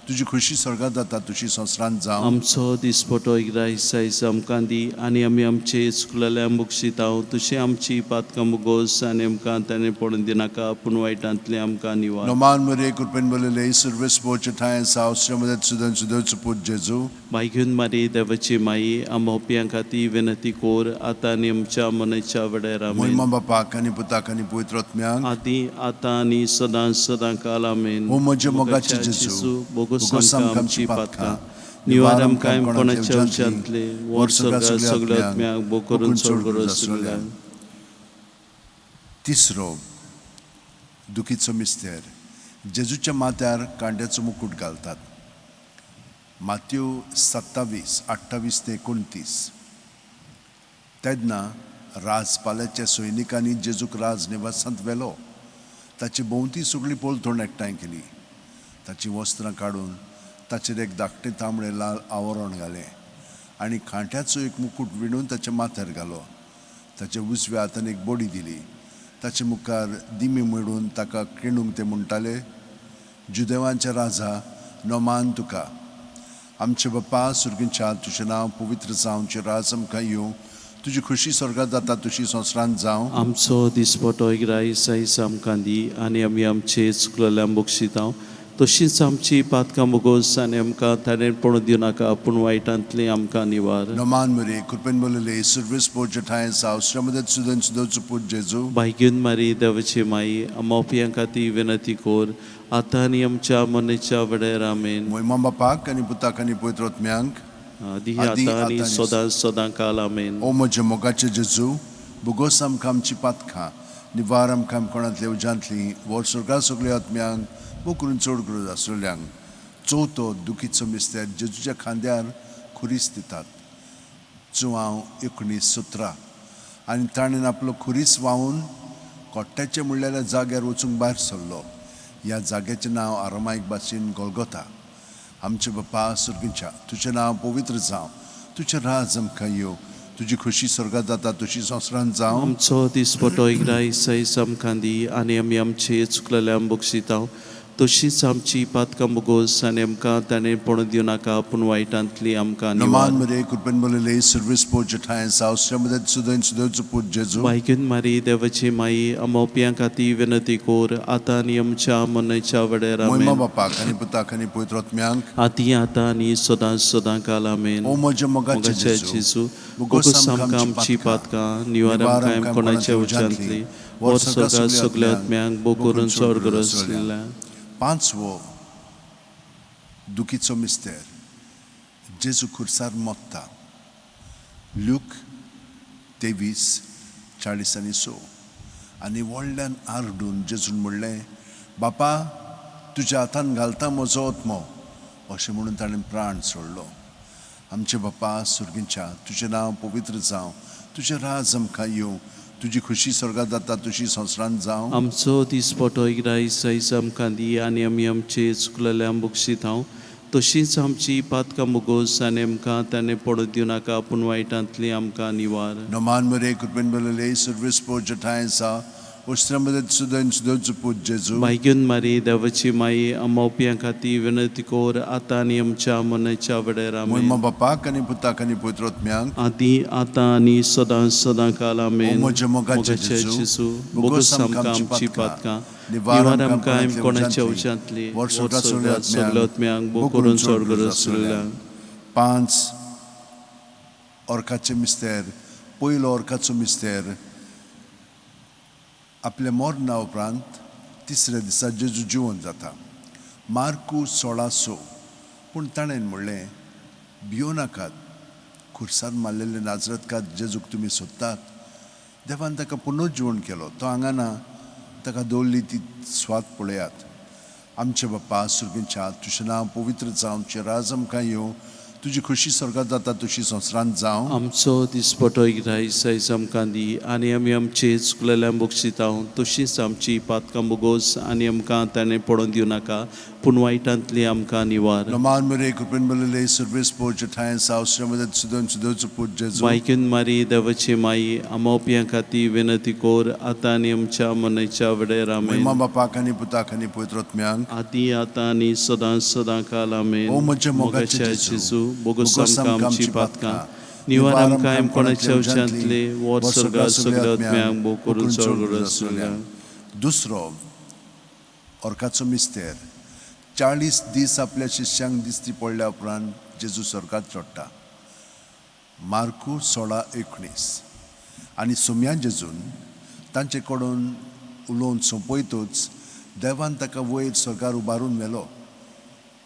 तुजी खुशी स्वर्गात जाता तुजी संवसारांत जावं. आमचो दिसपटो इरायस आयज आमकां दी, आनी आमी आमचे चुकलेल्यांक बक्षिता, तशी आमची पातकां बोगोस, आनी आमकां ताणें पडून दिवं नाका, पूण वायटांतली आमकां निवार. नमान मरे कृपेन बरयले सर्वीस पोवचे ठांय आसा, उस्त्रमदत सुदैन सुदेवचो पूत जेजू बायगून मारी, देवाची माई, आमोपियां खाती विनंती कोर, आता आणि आमच्या मरणाच्या वेळेर आमेन. मोहिमा बापाक आनी पुताक आनी पवित्र आत्म्यांक आदी आता आणि सदां काल आमेन. ओ म्हजे मोगाचे जेजू, बोगोस आमकां आमची पातकां, निवार आमकां कोणाच्या उच्यांतले, वर सगळ्या आत्म्यांक, बोकरून चड गरज आसल्या. तिसरो दुखीचो मिस्तेर जेजूच्या माथ्यार कांट्याचो मुकुट घालतात. माथ्यू 27:28-29 तेन्ना राजपाल्याच्या सैनिकांनी जेजूक राजनिवासांत व्हेलो. ताचे भोंवती सगळी पळतोण एकठांय केली. ताची वस्त्रां काडून ताचेर एक धाकटें तांबडें लाल आवरण घालें, आनी खांट्याचो एक मुकुट विणून ताच्या माथ्यार घालो. ताच्या उजव्या हातान एक बडी दिली. ताचे मुखार दिमी मेळून ताका खिणूंक ते म्हणटाले, जुदेवांच्या राजा, नोमान तुका. आमचे बाप्पा सुर्गीच्या, तुजें नांव पवित्र जावं, तुजें राज आमकां येवं, तुजी खुशी स्वर्गात जाता तशी संवसारांत जावं. आमचो दिसपटो इरायस आयज आमकां दी, आनी आमी आमचे चुकलेल्यांक बक्षिता, तशींच आमची पातकां बोगोस, आनी आमकां ताणें पडून दिवं नाका, पूण वायटांतली आमकां निवार. नमान मरे कृपेन बरयले सर्वीस पोवचे ठांय आसा, उस्त्रमदत सुदैन सुदेवचो पूत जेजू बायगून मारी, देवाची माई, आमोपियां खाती विनंती कोर, आता आणि आमच्या मरणाच्या वेळेर आमेन. मोहिमा बापाक आनी पुताक आनी पवित्र आत्म्यांक आदी आदी, आतां आनी आतां आनी सदां सदां काल आमेन. ओ म्हज्या मोगाचे जेजू बुगोस आमकां आमची पातखां निवार आमकां कोणांतल्या उज्यांतली वर स्वर्गा सगळ्या आत्म्यांक बो करून चड गरज आसलेल्यांक चवथो दुखीचो मिस्तेर जेजूच्या खांद्यार खुरीस दितात. 19:17 आनी ताणें आपलो खुरीस व्हांवून कोट्ट्याचे म्हणलेल्या जाग्यार वचूंक भायर सरलो. ह्या जाग्याचें नांव आरामायक भाशेन गोल्गोथा. आमचे बापा सुर्गीच्या तुजें नांव पवित्र जावं, तुजें राज आमकां येवं, तुजी खुशी स्वर्गांत जाता तशी संवसारांत जावं. आमचो दिसपटो एकदां सैस आमकां दी आनी आमी आमचे चुकलेल्यांक बक्षितांव तशीच आमची पातकां बोगोस आनी आमकां ताणें पडूं दिवं नाका पूण वायटांतली आमकां निवार. नमान मरे कुर्बन बोलले सर्विस पोच ठाय सावस्या मध्ये सुदैन सुदैवचो पूज जेजू बायकून मारी देवाची माई अमोप्यां खाती विनंती कोर आतां आनी आमच्या मनयच्या वडेर मोहिमा आमेन. बापाक आनी पुताक आनी पवित्र आत्म्यांक आदी आतां आनी सदां सदां काल आमेन. ओ म्हज्या मोगाचे मोगाचे जेजू जेजू बोगोस बोगोस आमकां आमची पातकां निवार आमकां कोणाच्या उज्यांतली वर सगळ्या सगळ्या आत्म्यांक बो करून चड गरज आसलेल्या. 5वो दुखीचो मिस्तेर जेजू खुर्सार मोत्ता. लूक 23:40 आनी व्हडल्यान आरडून जेजून म्हणलें, बापा तुज्या हातान घालता म्हजो आत्मो, अशें म्हणून ताणें प्राण सोडलो. आमचे बापा सुर्गीच्या तुजें नांव पवित्र जावं, तुजें राज आमकां येवं, तुजी खुशी स्वर्गांत जाता तशी संवसारांत जावं. आमचो दिसपटो एकदां सैस आमकां दी आनी आमी आमचे चुकलेल्यांक बक्षितांव तशीच आमची पातकां बोगोस आनी आमकां ताणें पडूं दिवं नाका पूण वायटांतली आमकां निवार. नमान मरे कुर्बन बोलले सर्विस पोच ठाय सा उस्त्रा मध्ये सुदैन सुदैवचो पूज जेजू बायकून मारी देवाची माई अमोप्यां खाती विनंती कोर आतां आनी आमच्या मनयच्या वडेर आमेन. मोहिमा बापाक आनी पुताक आनी पवित्र आत्म्यांक आदी आतां आनी सदां सदां काल आमेन. ओ म्हज्या मोगाचे मोगाचे जेजू बोगोस आमकां आमची पातकां निवार आमकां कोणाच्या उज्यांतली वर सगळ्या सगळ्या आत्म्यांक बो करून चड गरज आसलेल्या. 5 ओर्काचे मिस्तेर पयलो ओर्काचो मिस्तेर आपल्या मरणा उपरांत तिसऱ्या दिसा जेजू जिवंत जाता. मार्कू 16:6 पूण ताणें म्हणलें, भियो नाकात, खुर्सार मारलेले नाजरतकार जेजूक तुमी सोदतात, देवान ताका पुनर्जीवन केलो, तो हांगा ना, ताका दवरली ती स्वात पळयात. आमचे बापा सुर्गीच्या तुजें नांव पवित्र जावं, तुजें राज आमकां येवं, तुजी खुशी स्वर्गांत जाता तशी संवसारांत जावं. आमचो दिसपटो एकदां सैस आमकां दी आनी आमी आमचे चुकलेल्यांक बक्षितांव तशीच आमची पातकां बोगोस आनी आमकां ताणें पडूं दिवं नाका पूण वायटांतली आमकां निवार. नमान मरे कुर्बन बोलले सर्विस पोच ठाय सावस्या मध्ये सुदैन सुदैवचो पूज जेजू बायकून मारी देवाची माई अमोप्यां खाती विनंती कोर आतां आनी आमच्या मनयच्या वडेर आमेन. मोहिमा बापाक आनी पुताक आनी पवित्र आत्म्यांक आदी आतां आनी सदां सदां काल आमेन. ओ म्हज्या मोगाचे जेजू बोगोस आमकां आमची पातकां निवार आमकां कोणाच्या उज्यांतली वर सगळ्या सगळ्या आत्म्यांक बो करून चड गरज आसलेल्या. दुसरो ओर्काचो मिस्तेर 40 दीस आपल्या शिश्यांक दिसती पडल्या उपरांत जेजू स्वर्गांत चडटा. मार्कू 16:19 आनी सोम्या जेजून तांचे कडून उलोवन सोंपयतूच देवान ताका वयर स्वर्गार उबारून व्हेलो.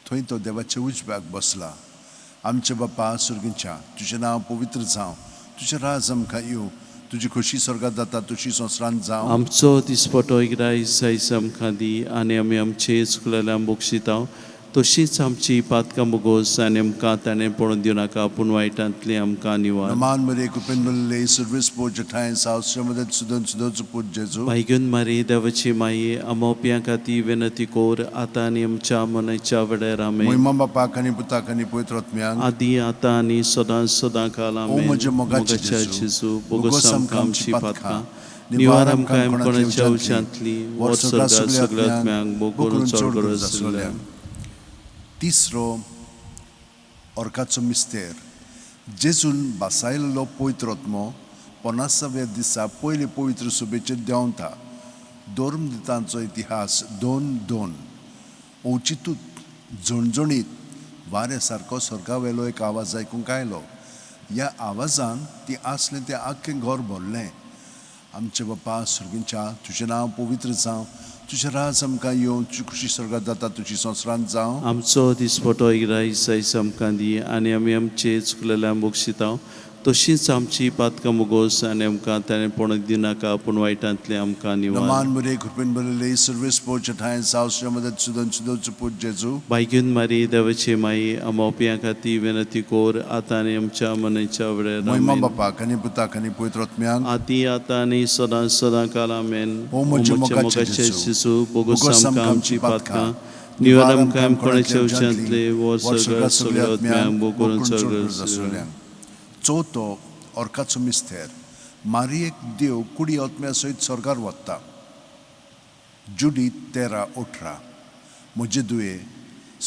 थंय तो देवाच्या उजव्याक बसला. आमचे बापा सुर्गीच्या तुजें नांव पवित्र जावं, तुजें राज आमकां येवं, तुजी खुशी स्वर्गांत जाता तशी संवसारांत जावं. आमचो दिसपटो एकदां सैस आमकां दी आनी आमी आमचे चुकलेल्यांक बक्षितांव तशीच आमची पातकां बोगोस आनी आमकां ताणें पडूं दिवं नाका पूण वायटांतली आमकां निवार. नमान मरे कुर्बन बोलले सर्विस पोच ठाय सावस्या मध्ये सुदैन सुदैवचो पूज जेजू बायकून मारी देवाची माई अमोप्यां खाती विनंती कोर आतां आनी आमच्या मनयच्या वडेर आमेन. मोहिमा बापाक आनी पुताक आनी पवित्र आत्म्यांक आदी आतां आनी सदां सदां काल ओ आमेन. म्हज्या मोगाचे जेजू बोगोस आमकां आमची पातकां निवार आमकां कोणाच्या उज्यांतली वर सगळ्या सगळ्या आत्म्यांक बो करून चड गरज आसलेल्या. तिसरो ओर्काचो मिस्तेर जेजून बासायलो पवित्र आत्मो 50व्या दिसा पयले पवित्र सभेचेर देंवता. धर्म दितांचो इतिहास 2:2 ओचितूत झणझणीत वाऱ्या सारको स्वर्गावेलो एक आवाज आयकूंक आयलो. ह्या आवाजान ती आसलें तें आख्खें घर भरलें. आमचे बापा सुर्गीच्या तुजें नांव पवित्र जावं, तुझे राज आमकां येवं तुजी खुशी स्वर्गात जाता तुजी संवसारांत जावं आमचो दिसपटो इरायस आयज आमकां दी आनी आमी आमचे चुकलेल्या बोगशितांव तशींच आमची पातकां मुगोस आनी आमकां ताणें पडोवंक दिनाका पूण वायटांतले आमकां निवार नमान बरे कृपेन बरयले सर्वेस पोवचे ठांय सावसच्या मदत सुदन सुदोवचो पूत जेजू भाग्यून मारी देवाची माई आमोप्यां खातीर विनंती कोर आतां आनी आमच्या मनच्या वेळार महिमा आमेन. बापाक आनी पुताक आनी पवित्र आत्म्यांक आती आतां आनी सदां सदां काल आमेन. ओ म्हजे मोगाचे मोगाचे जेजू, जेजू बोगोस बोगोस आमकां आमकां आमची आमची पातकां पातकां, निवार निवार आमकां आमकां कोणाच्या कोणाच्या उच्यांतले वर सगळ्या सगळ्या आत्म्यांक बोगोरून चोर चवथो ओर्काचो मिस्तेर मारयेक देव कुडी आत्म्या सयत स्वर्गार वता जुडी 13:18 म्हजे दुये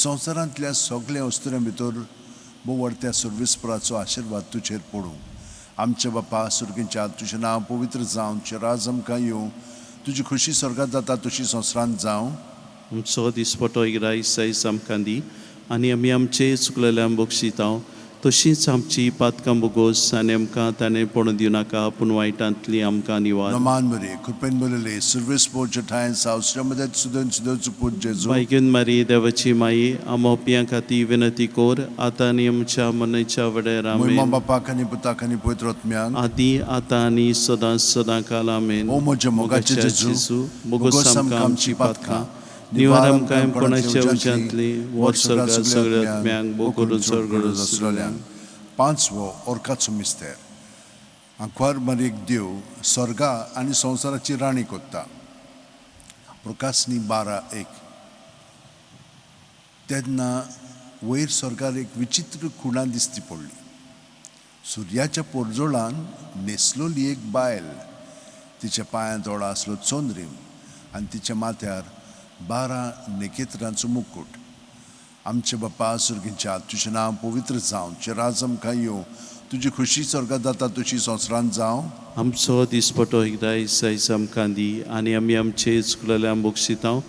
संवसारांतल्या सगळ्या वस्तुऱ्यां भितर बोवडत्या सर्वेस्पराचो आशिर्वाद तुजेर पडूं आमचे बापा सुर्गींच्या तुजें नांव पवित्र जावं तुजें राज आमकां येवं तुजी खुशी स्वर्गात जाता तशी संवसारांत जावं आमचो दिसपटो इरायस आयज आमकां दी आनी आमी आमचे चुकलेल्या बोगशितांव तशींच आमची पातकां बोगोस आनी आमकां ताणें पडोवंक दिनाका पूण वायटांतली आमकां निवार नमान बरे कृपेन बरयले सर्वेस पोवचे ठांय सावसच्या मदत सुदन सुदोवचो पूत जेजू भाग्यून मारी देवाची माई आमोप्यां खातीर विनंती कोर आतां आनी आमच्या मनच्या वेळार महिमा आमेन. बापाक आनी पुताक आनी पवित्र आत्म्यांक आदी आतां आनी सदां सदां काल आमेन. ओ म्हजे मोगाचे जेजू बोगोस आमकां आमची पातकां निवार आमकां कोणाच्या उज्यांतली वर सगळ्या सगळ्या आत्म्यांक बोगोरून असलेल्यांक पांचवो ओर्काचो मिस्तेर आंकवार मारयेक देव स्वर्गा आनी संवसाराची राणी कोत्ता प्रकाशनी 12:1 तेन्ना वयर स्वर्गार एक विचित्र खुणा दिसती पडली सुर्याच्या पोरजोळान न्हेसलोली एक बायल तिच्या पांयां दोळा आसलो चोंद्रीम आनी तिच्या माथ्यार 12 नखेत्रांचो मुकुट आमचे बापा सुर्गींच्या तुजें नांव पवित्र जावं तुजें राज आमकां येवं तुजी खुशी स्वर्गात जाता तुजी संवसारांत जावं आमचो दिसपटो इरायस आयज आमकां दी आनी आमी आमचे चुकलेल्या बोगशितांव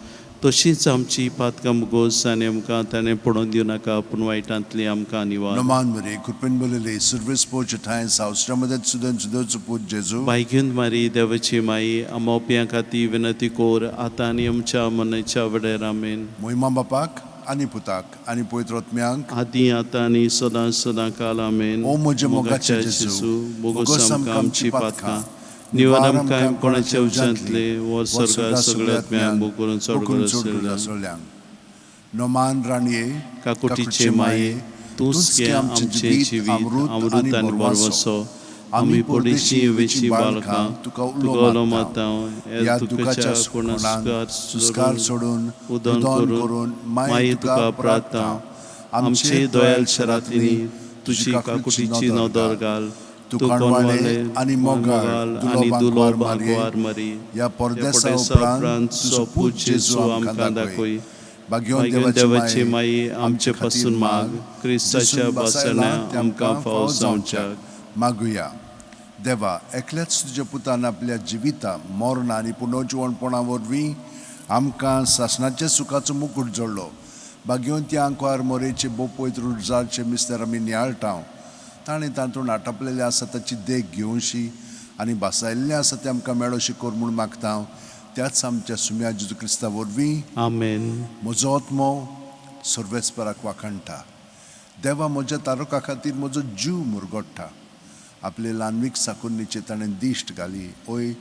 तशींच आमची पातकां मुगोस आनी आमकां ताणें पडोवंक दिनाका पूण वायटांतली आमकां निवार नमान बरे कृपेन बरयले सर्वेस पोवचे ठांय सावसच्या मदत सुदन सुदोवचो पूत जेजू भाग्यून मारी देवाची माई आमोप्यां खातीर विनंती कोर आतां आनी आमच्या मनच्या वेळार आमेन. महिमा बापाक आनी पुताक आनी पवित्र आत्म्यांक आदी आतां आनी सदां सदां काल आमेन. ओ म्हजे मोगाचे जेजू, बोगोस आमकां आमची पातकां निवार आमकां कोणाच्या उज्यांतले वर सगळ्या सगळ्या आत्म्यांक बोगोरून असलेल्यांक नोमान राणये काकुटीचे माये तूंच घे आमचे जिवीत अमृत आनी बरवसो आमी पोरदेशी वेची बाळकां तुका उलो मातांव या दुखाच्या कोणाक सुस्कार सोडून उदोन करून माये तुका प्रार्थना आमचे दोयाल शरातली तुजी काकुटीची नदर घाल तू कणवाले आनी मोगाळ आनी दुलो भागवार मरी या परदेसा उपरांत तुजो पूत जेजू आमकां दाखय भाग्यवान देवाची माई आमचे पासून माग क्रिस्ताच्या बासण्या आमकां फावो जावच्याक मागुया देवा एकल्याच तुज्या पुतान आपल्या जिविता मरण आनी पुनर्जीवणपणा वरवीं आमकां सासणाच्या सुखाचो मुकुट जोडलो भाग्यवंती आंकवार मोरेचे बो पवित्र उजारचे मिस्तेर आमी नियाळटाव ताणें तातूंत आटापलेले आसा ताची देख घेवशी आनी बासायल्लें आसा तें आमकां मेळोशी कोर म्हूण मागता त्याच आमच्या सुम्या जेजू क्रिस्ता वरवीं आमेन. म्हजो आत्मो सर्वेस्पराक वाखणटा देवा म्हज्या तारका खातीर म्हजो जीव मुरगोडटा आपले ल्हानवीक साकुन्नीचे ताणें दिश्ट घाली ओय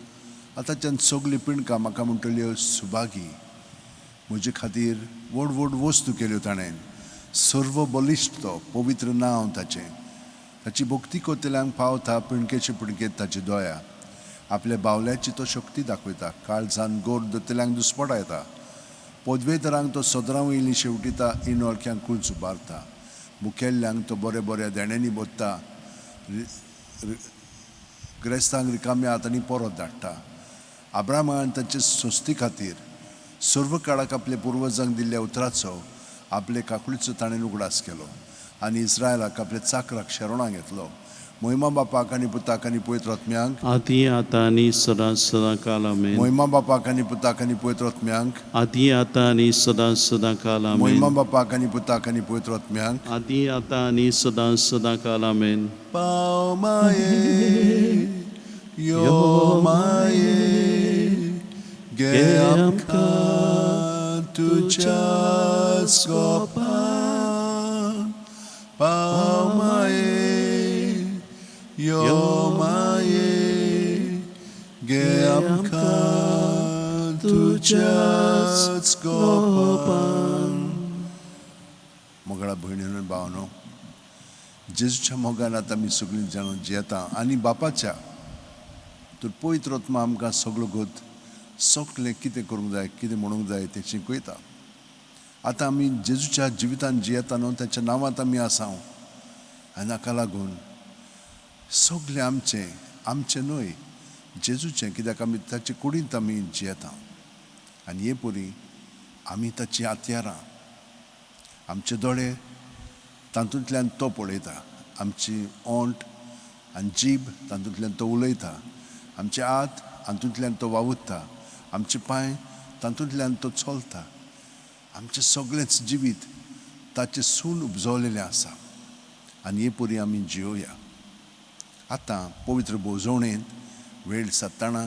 आतांच्यान सगळी पिणकां म्हाका म्हणटल्यो सुभागी म्हजे खातीर व्हड व्हड वस्तू केल्यो ताणें सर्व बलिश्ट तो पवित्र नांव ताचें ताची भक्ती कोतेल्यांक पावता पिणकेचे पिणकेत ताची दोया आपल्या बावल्याची तो शक्ती दाखयता काळजान गोर दोतेल्यांक दुस्पटा येता पदवेतरांक तो सदरां येयली शेवटिता इनवळख्यांक कुल्च उबारता मुखेल्ल्यांक तो बऱ्या बऱ्या देण्यांनी बोत्ता ग्रेस्तांक रिकाम्या हातांनी परत धाडटा आब्रामान ताचे सोस्ती खातीर सर्व काळाक आपल्या पुर्वजांक दिल्ल्या उतराचो आपले काकुळीचो ताणें उगडास केलो आनी इस्रायलाक आपल्या चाकराक शेरोणां घेतलो महिमा बापाक आनी पुताक आनी पवित्र आत्म्यांक आदी आतां आनी सदां सदां काल आमेन. महिमा बापाक आनी पुताक आनी पवित्र आत्म्यांक आदी आतां आनी सदां सदां काल आमेन. महिमा बापाक आनी पुताक आनी पवित्र आत्म्यांक आदी आतां आनी सदां सदां काल आमेन. पाव माये यो माये गे आमकां gopan pamaye yomaye ge amka तुझ्याच गोपान. मोगळा भयणीनो भावनो, जेजूच्या मोगान आतां आमी सगळीं जाणां जियेता आनी बापाच्या तर पवित्र आत्मा आमकां सगळो गोत सगळें कितें करूंक जाय कितें म्हणूंक जाय तें शिकयता. आतां आमी जेजूच्या जिवितान जियेता न्हू, ताच्या नांवांत आमी आसा आनी हाका लागून सगळें आमचें न्हय जेजूचें, कित्याक आमी ताचे कुडींत आमी जियेता आनी हे परी आमी ताची हातयारां. आमचे दोळे तातूंतल्यान तो पळयता, आमची ओंठ आनी जीब तातूंतल्यान तो उलयता, आमचे हात हातूंतल्यान तो वावुरता, आमचे पांय तातूंतल्यान तो चलता. आमचें सगळेंच जिवीत ताचे सून उपजवलेलें आसा आनी हे परी आमी जियोया. आतां पवित्र बोजवणेंत वेळ सत्ताना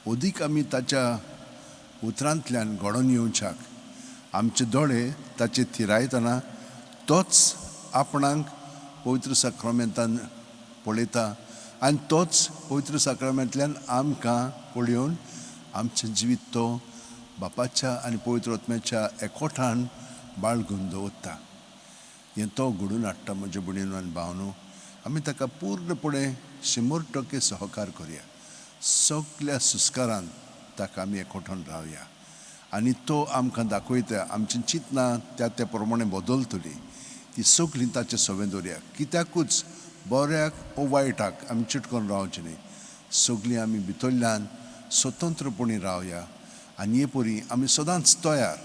ओदीक आमी ताच्या उतरांतल्यान घडोवन येवच्याक आमचे दोळे ताचे थिरायतना तोच आपणाक पवित्र साक्रामेंतान पळयता आनी तोच पवित्र साक्रामेंतल्यान आमकां पळयोवन आमचें जिवीत तो बापाच्या आनी पवित्र आत्म्याच्या एकवटान बाळगून दवरता. हें तो घडोवन हाडटा. म्हज्या भयणीनो आनी भावनो, आमी ताका पूर्णपणे 100% सहकार करुया. सगळ्या सुस्कारान ताका आमी एकवटान रावया आनी तो आमकां दाखयता आमचीं चिंतनां त्या प्रमाणे बदलतलीं. ती सगळीं ताचे सवें दवरया. कित्याकूच बऱ्याक वो वायटाक आमी चिटकोन रावचें न्ही. सगळीं आमी भितरल्यान स्वतंत्रपणी रावया आनी हे परी आमी सदांच तयार.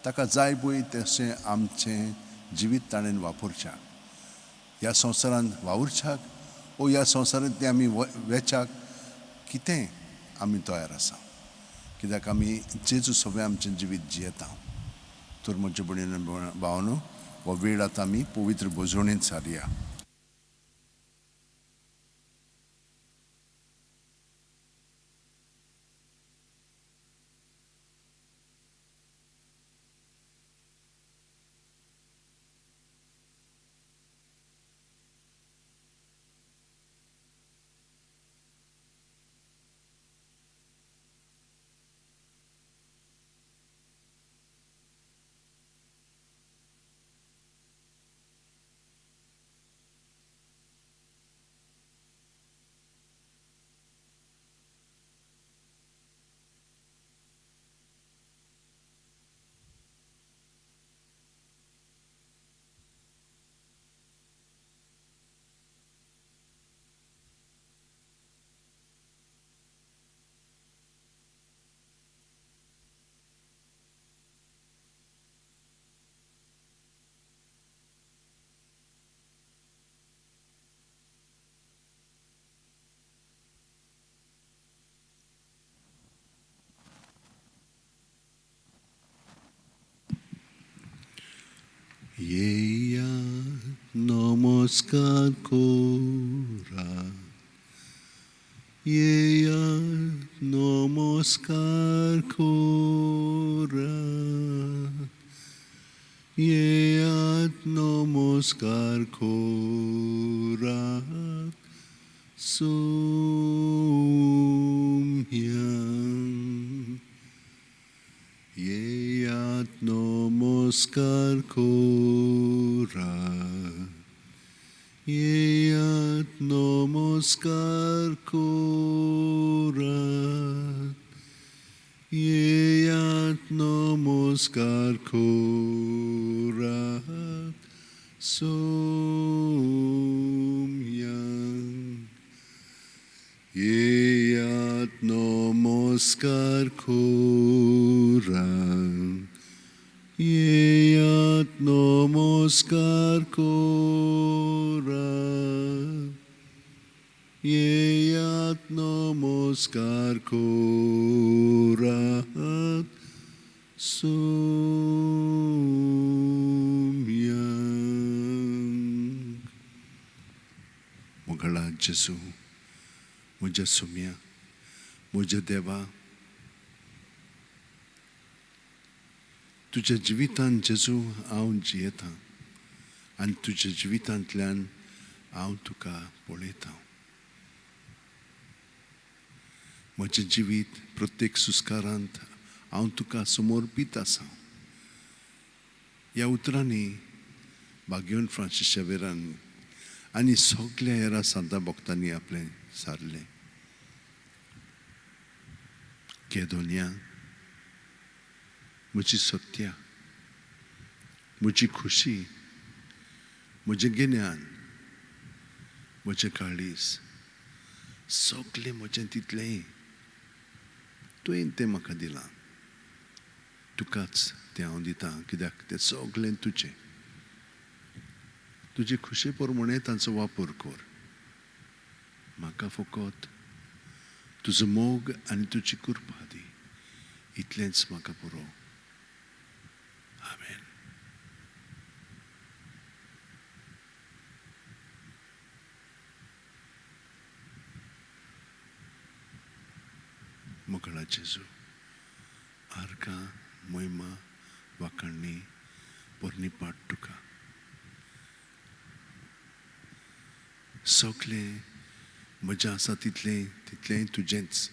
ताका जाय पळय तशें आमचें जिवीत ताणें वापरचें. ह्या संवसारांत वावुरच्याक वो ह्या संवसारांतली आमी वेचाक कितें आमी तयार आसा, कित्याक आमी जेजू सगळें आमचें जिवीत जियेता. तर म्हज्या भयणीनो भावनो, हो वेळ आतां आमी पवित्र बोजवणेंत सारया. येया नमस्कार कोरा, येया नमस्कार कोरा, येयात नमस्कार कोरा सोम्या. येयात नमस्कार कोरा, येयात नमस्कार कोरा, येयात नमस्कार कोरा सोम्या. येयात नमस्कार कोरा, येयात नमस्कार कोरा, येयात नमस्कार कोरा सोम्या. मोगळा जेजू, म्हज्या सोम्या, म्हज्या देवा, तुज्या जिवितांत जेजू हांव जियेतां आनी तुज्या जिवितांतल्यान हांव तुका पळयतां. म्हजें जिवीत प्रत्येक सुस्कारांत हांव तुका समर्पीत आसां. ह्या उतरांनी भाग्यवन फ्रांसीस शावेरान आनी सगल्या हेरां सांता भक्तांनी आपलें सारलें. केदोनिया, म्हजी सत्या, म्हजी खुशी, म्हजें गिन्यान, म्हजें काळीज, सगलें म्हजें तितलेंय तुवें तें म्हाका दिलां. तुकाच तें हांव दितां, कित्याक तें सगलें तुजें. तुजे खुशे प्रमाणें तांचो वापर कर. म्हाका फकत तुजो मोग आनी तुजी कृपा दी. इतलेंच म्हाका पुरो. आमेन. मोकळा जेजू, आर्गां, मोहिमा, वाखाणणी, पोरणी पाट तुका. सगलें म्हजें आसा तितलें तुजेंच.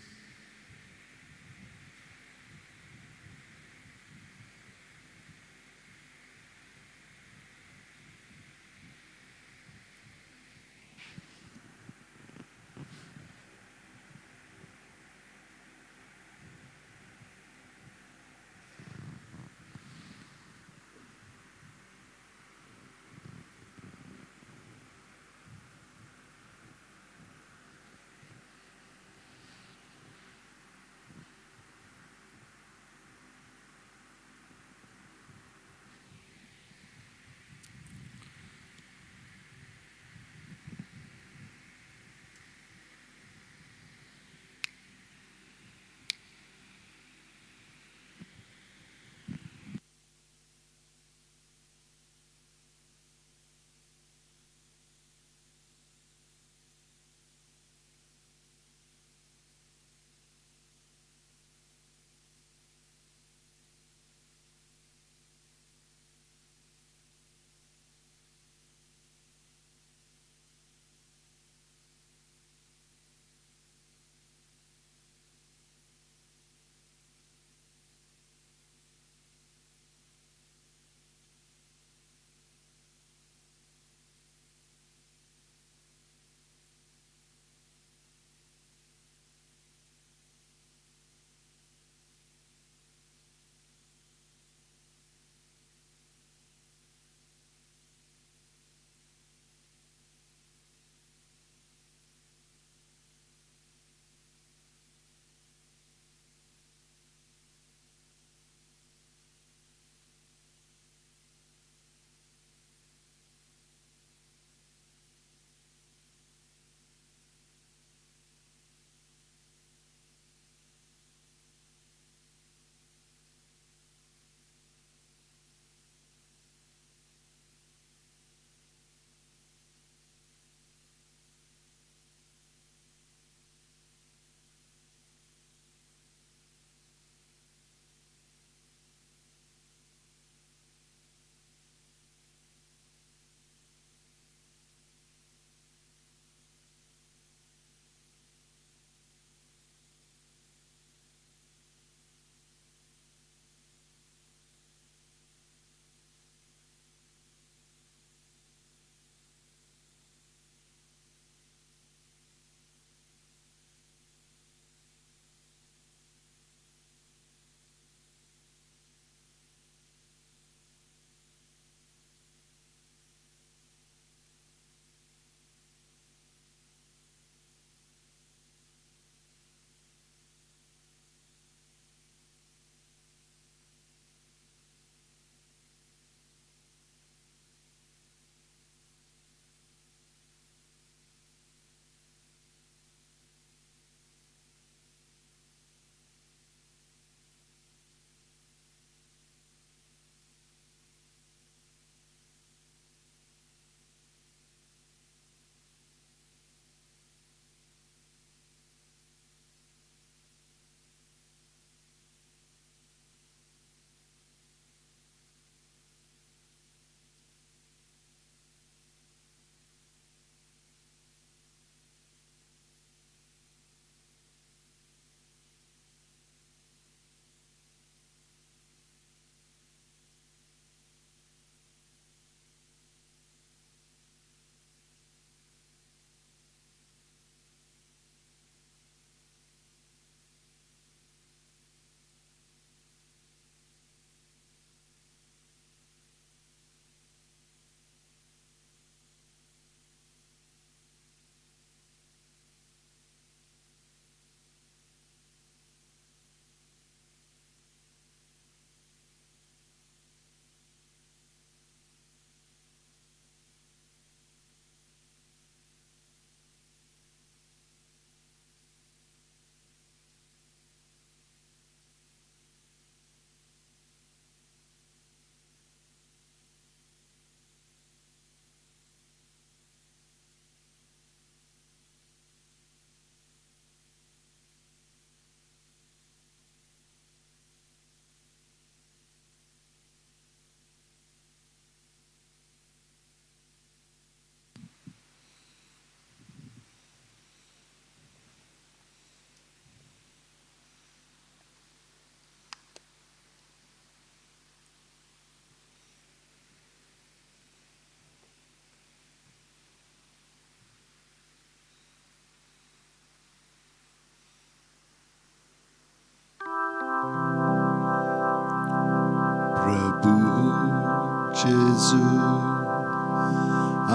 जेजू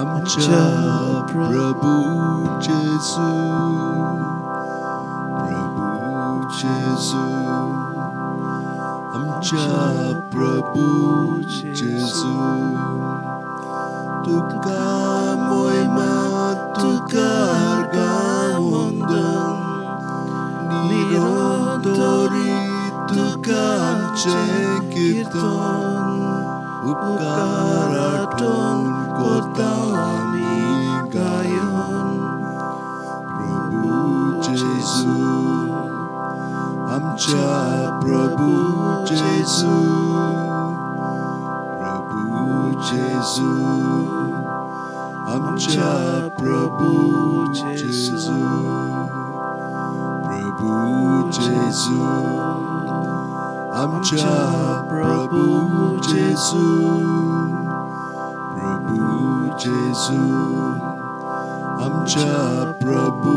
आमच्या प्रभू जेजू जेजू आमच्या प्रभू जेजू तुका मोहिमा तुका गावंदन निरंतरी तुका आमचे कीर्तन उपकार आठवण करता आमी गायन प्रभू जेजू आमच्या प्रभू जेजू जेजू आमच्या प्रभू जेजू जेजू आमच्या प्रभू जेजू जेजू आमच्या प्रभू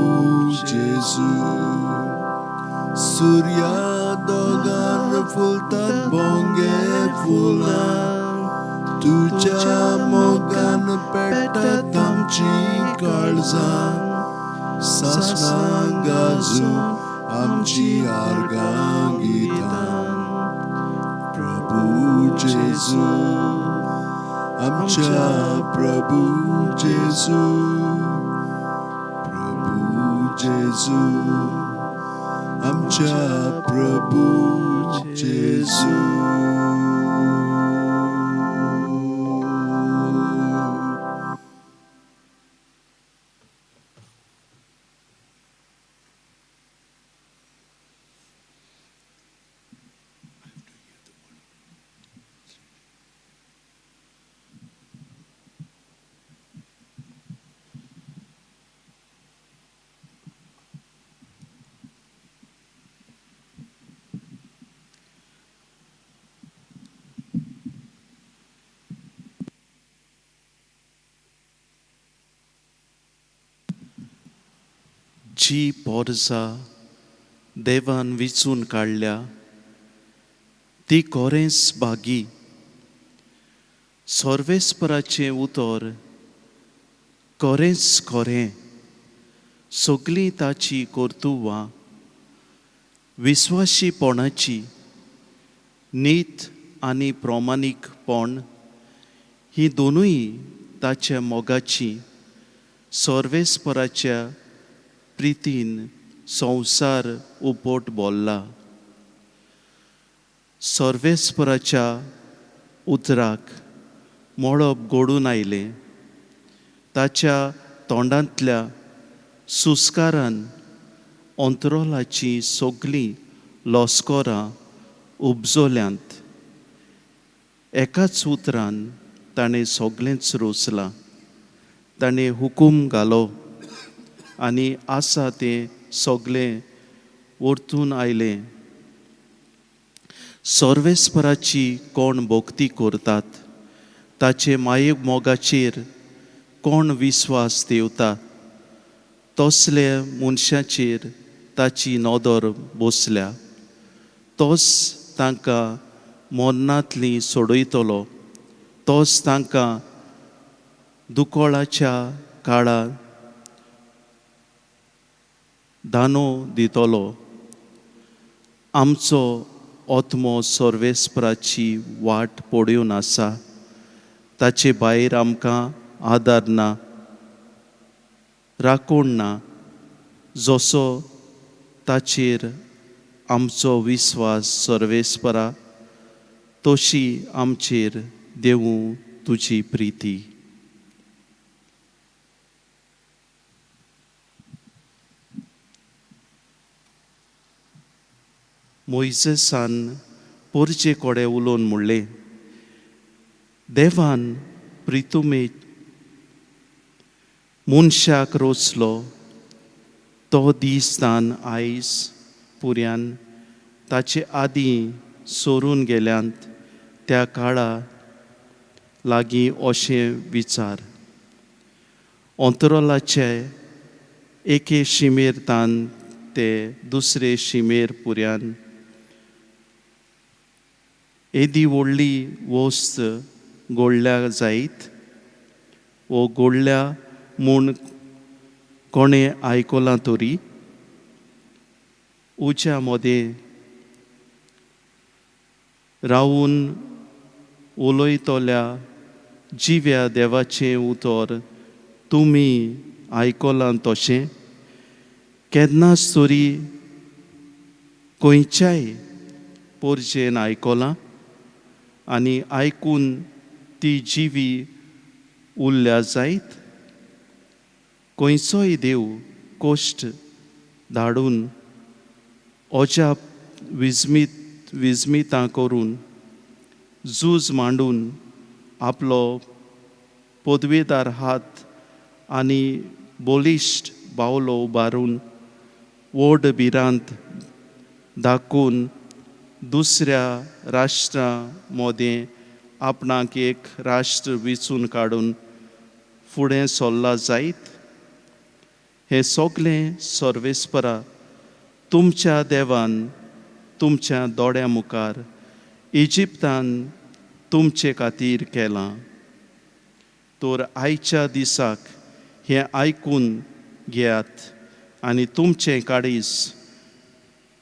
जेजू सूर्या दोगान फुलतात बोंगे फुलां तुझ्या मोगान पेटतात आमची काळजां सासणां गाजून आमची आर्गां गितां प्रभू जेजू आमच्या प्रभू जेजू आमच्या प्रभू जेजू जी पोरसां देवान विचून काडल्या ती कोरेंस बागी सोर्वेस्पराचें उतर कोरेंच कोरें सगलीं ताची कर्तुवां विस्वाशीपणाची नीत आनी प्रामाणीकपण ही दोनूय ताच्या मोगाची सोर्वेस्पराच्या प्रितीन संवसार उपोट बोल्ला सोर्वेस्पराच्या उतराक मळब घडून आयलें ताच्या तोंडांतल्या सुस्कारान अंतरोलाची सगलीं लॉस्कोरां उपजोल्यांत एकाच उतरान ताणें सोगलेंच रोसलां ताणें हुकूम घालो आनी आसा तें सोगलें वर्तून आयलें सोर्वेस्पराची कोण भोक्ती करतात ताचे माये मोगाचेर कोण विस्वास देवता तसल्या मनशाचेर ताची नदर बसल्या तोच तांकां मरणांतलीं सोडयतलो तोच तांकां दुकोळाच्या काळार दानो दितलो आमचो आत्मो सोर्वेस्पराची वाट पळोवन आसा ताचे भायर आमकां आदार ना राखण ना जसो ताचेर आमचो विस्वास सोर्वेस्परा तशी आमचेर देवूं तुजी प्रिती मोइसेसान पोरचे कोडे उलोवन म्हणलें देवान प्रितुमे मनशाक रोचलो तो दीस तान आयज पुर्यान ताचे आदीं सोरून गेल्यांत त्या काळा लागीं अशें विचार अंतरोलाचे एके शिमेर तान ते दुसरे शिमेर पुर्यान एदी व्हडली वस्त गोडल्या जायत वो गोडल्या म्हूण कोणें आयकलां तरी उच्या मदें रावून उलयतल्या जिव्या देवाचें उतर तुमी आयकलां तशें केन्नाच तरी खंयच्याय पोरचेन आयकलां आनी आयकून ती जिवी उरल्या जायत खंयचोय देव कोश्ट धाडून अजाप विजमितां करून झूज मांडून आपलो पदवेदार हात आनी बोलिश्ट बावलो उबारून व्हड भिरांत दाखोवन दुसऱ्या राष्ट्रां मदें आपणाक एक राष्ट्र वेंचून काडून फुडें सरला जायत हें सगलें सर्वेस्परा तुमच्या देवान तुमच्या दोळ्या मुखार इजिप्तान तुमचे खातीर केलां तर आयच्या दिसाक हें आयकून घेयात आनी तुमचें काळीज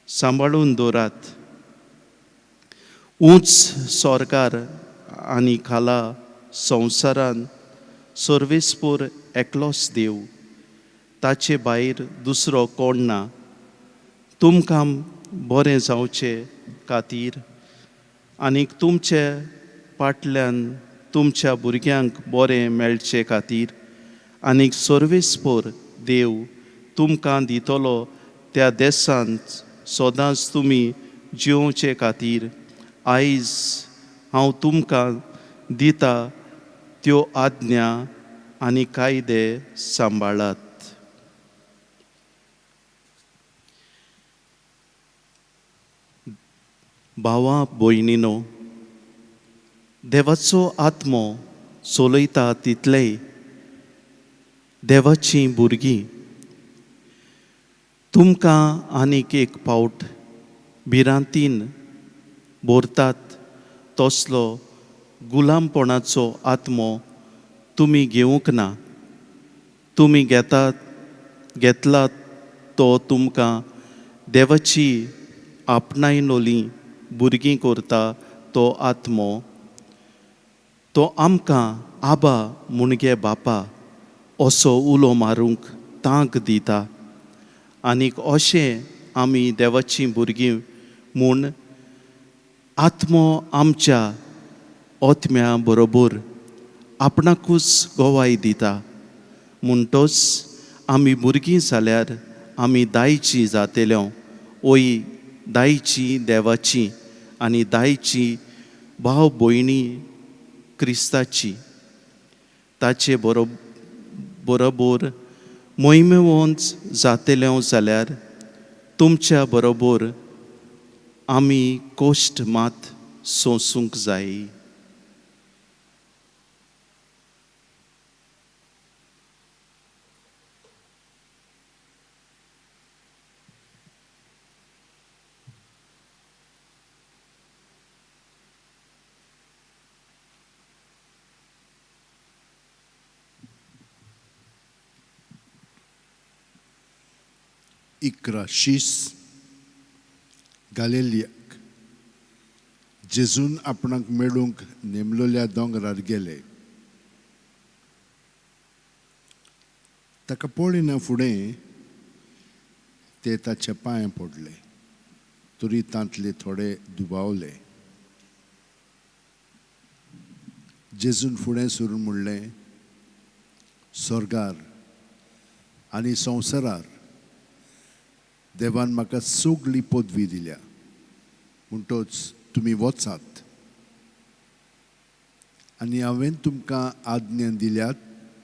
सांबाळून दवरात उंच सरकार आनी खाला संवसारान सर्वेस्पूर एकलोच देव ताचे भायर दुसरो कोण ना तुमकां बरें जावचे खातीर आनीक तुमचे फाटल्यान तुमच्या भुरग्यांक बरें मेळचे खातीर आनीक सर्वेस्पोर देव तुमकां दितलो त्या देशांत सदांच तुमी जिवचे खातीर आयज हांव तुमकां दिता त्यो आज्ञा आनी कायदे सांबाळात. भावां भयणीनो, देवाचो आत्मो चलयता तितलेय देवाचीं भुरगीं तुमकां आनीक एक फावट भिरांतीन भरतात तसलो गुलामपणाचो आत्मो तुमी घेवंक ना. तुमी घेतला तो तुमकां देवाची आपणायलोली भुरगीं करता तो आत्मो तो आमकां आबा म्हणगे बापा असो उलो मारूंक तांक दिता आनीक अशें आमी देवाचीं भुरगीं म्हूण आत्मो आमच्या आत्म्या बरोबर आपणाकूच गोवाय दिता. म्हणटच आमी भुरगीं जाल्यार आमी दायचीं जातेल्यो ओय दायचीं देवाचीं आनी दायचीं भाव भयणी क्रिस्ताची ताचे बरोबर मोहिमेवंत जातेल्यो जाल्यार तुमच्या बरोबर आमी कोश्ट मात सोंसूंक जाय. इकरा शीस गालिलियाक जेजून आपणाक मेळूंक नेमलोल्या दोंगरार गेले. ताका पळयना फुडें ते ताचे पांय पडले तरी तांतले थोडे दुबावले. जेजून फुडें सरून म्हणलें, स्वर्गार आनी संवसारार देवान म्हाका सगळी पदवी दिल्या म्हणटच तुमी वचात आनी हांवें तुमकां आज्ञा दिल्यात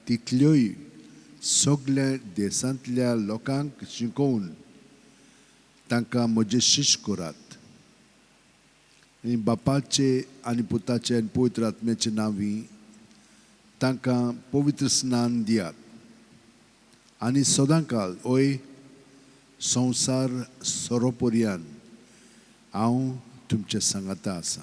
तितल्योय सगळ्या देशांतल्या लोकांक शिकोवन तांकां म्हजे शिश्य करात आनी बापाचे आनी पुताचे आनी पवित्र आत्म्याचे नांवी तांकां पवित्र स्नान दियात आनी सदांकाल ओय संवसार सोरोपर्यंत हांव तुमचे सांगाता आसा.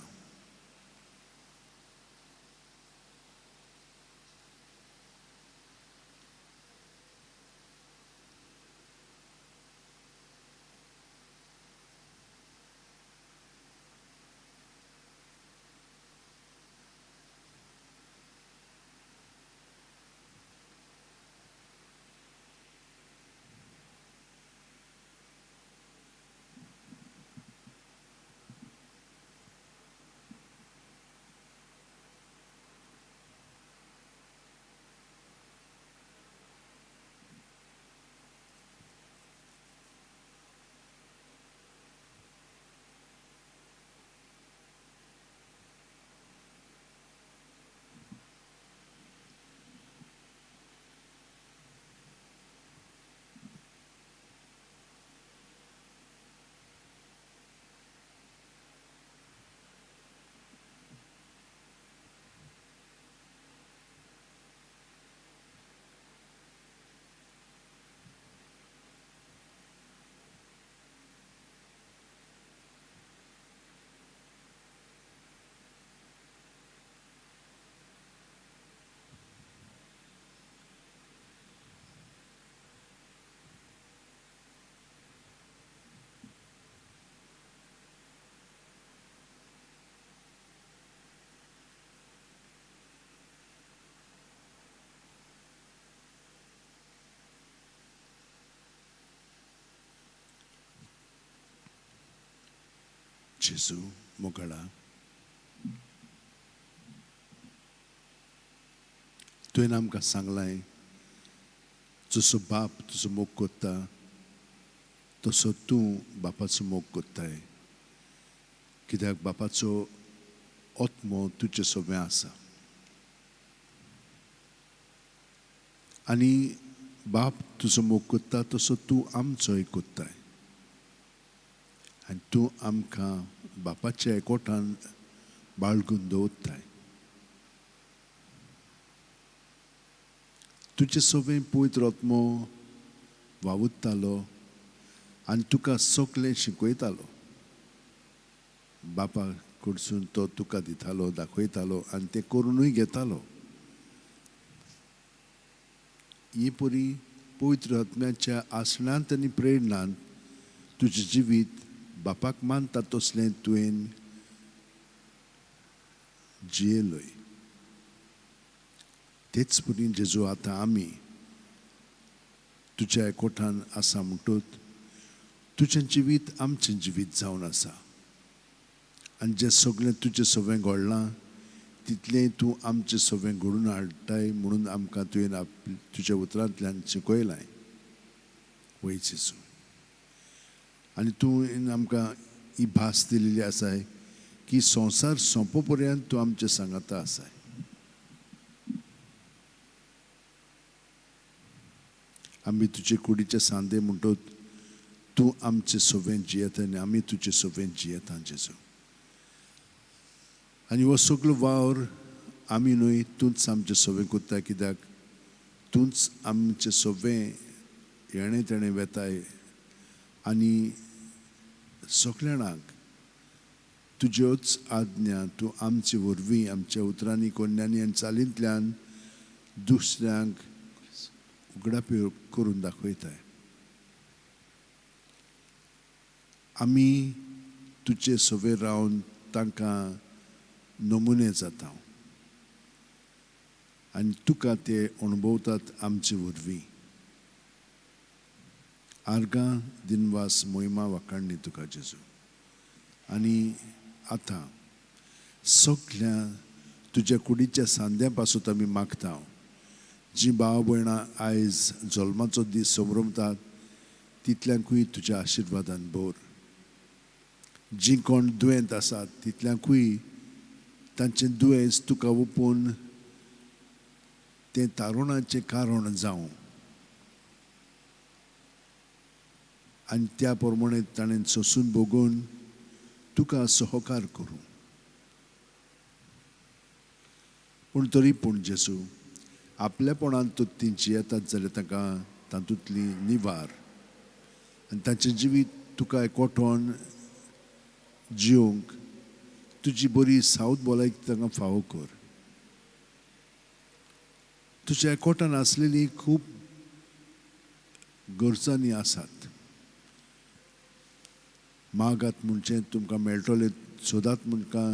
जेजू मोगळा तुवें आमकां सांगलां जसो बाप तुजो मोग करता तसो तूं बापाचो मोग करताय कित्याक बापाचो आत्मो तुजे सोबे आसा आनी बाप तुजो मोग करता तसो तूं आमचोय करताय आनी तूं आमकां बापाच्या एकवटान बाळगून दवरताय तुजे सोबे पवित्र आत्मो वावुरतालो आनी तुका सगळें शिकयतालो बापा कडसून तो तुका दितालो दाखयतालो आनी तें करूनय घेतालो ही परी पवित्र आत्म्याच्या आसनांत आनी प्रेरणांत तुजें जिवीत बापाक मानता तसलें तुवें जियेलोय तेच परी जेजू आतां आमी तुज्या एकवटान आसा म्हणटूच तुजें जिवीत आमचें जिवीत जावन आसा आनी जें सगळें तुजें सगळें घडलां तितलें तूं आमचें सगळें घडून हाडटाय म्हणून आमकां तुवें तुज्या उतरांतल्यान शिकयलां वय जेजू आनी तुवें आमकां ही भास दिलेली आसाय की संवसार सोंपो पर्यंत तूं आमचे सांगाता आसाय आमी तुजे कुडीचे सांदे म्हणटोच तूं आमचे सोबें जियेता आनी आमी तुजे सोबें जियेता जेजू आनी हो सगळो वावर आमी न्हय तूंच आमचे सोबें करता कित्याक तूंच आमचे सोबें येणें तेणें वेताय आनी सगळ्यांक तुज्योच आज्ञा तूं आमचे वरवीं आमच्या उतरांनी कोन्यांनी आनी चालींतल्यान दुसऱ्यांक उगडापी करून दाखयताय आमी तुजे सोबे रावन तांकां नमुने जाता आनी तुका ते अणभवतात आमचे वरवीं आर्गां दिनवास मोहिमा वाखाणणी तुका जेजू आनी आतां सगळ्या तुज्या कुडीच्या सांद्या पासून आमी मागता जीं भाव भयणां आयज जल्माचो दीस संभ्रमतात तितल्यांकूय तुज्या आशिर्वादान भर जीं कोण दुयेंत आसात तितल्यांकूय तांचें दुयेंस तुका ओपून तें तारुणाचें कारण जावं आनी त्या प्रमाणे ताणें सोंसून भोगून तुका सहकार करूं पूण तरी पूण जेजू आपल्यापणान तो तीं जियेतात जाल्यार तांकां तातूंतली निवार आनी तांचें जिवीत तुका एकवटोन जियोंक तुजी बरी सावथ भलायक तांकां फावो कर तुज्या एकवटान आसलेली खूब गरजांनी आसात मागात म्हणचें तुमकां मेळटलें सोदात तुमकां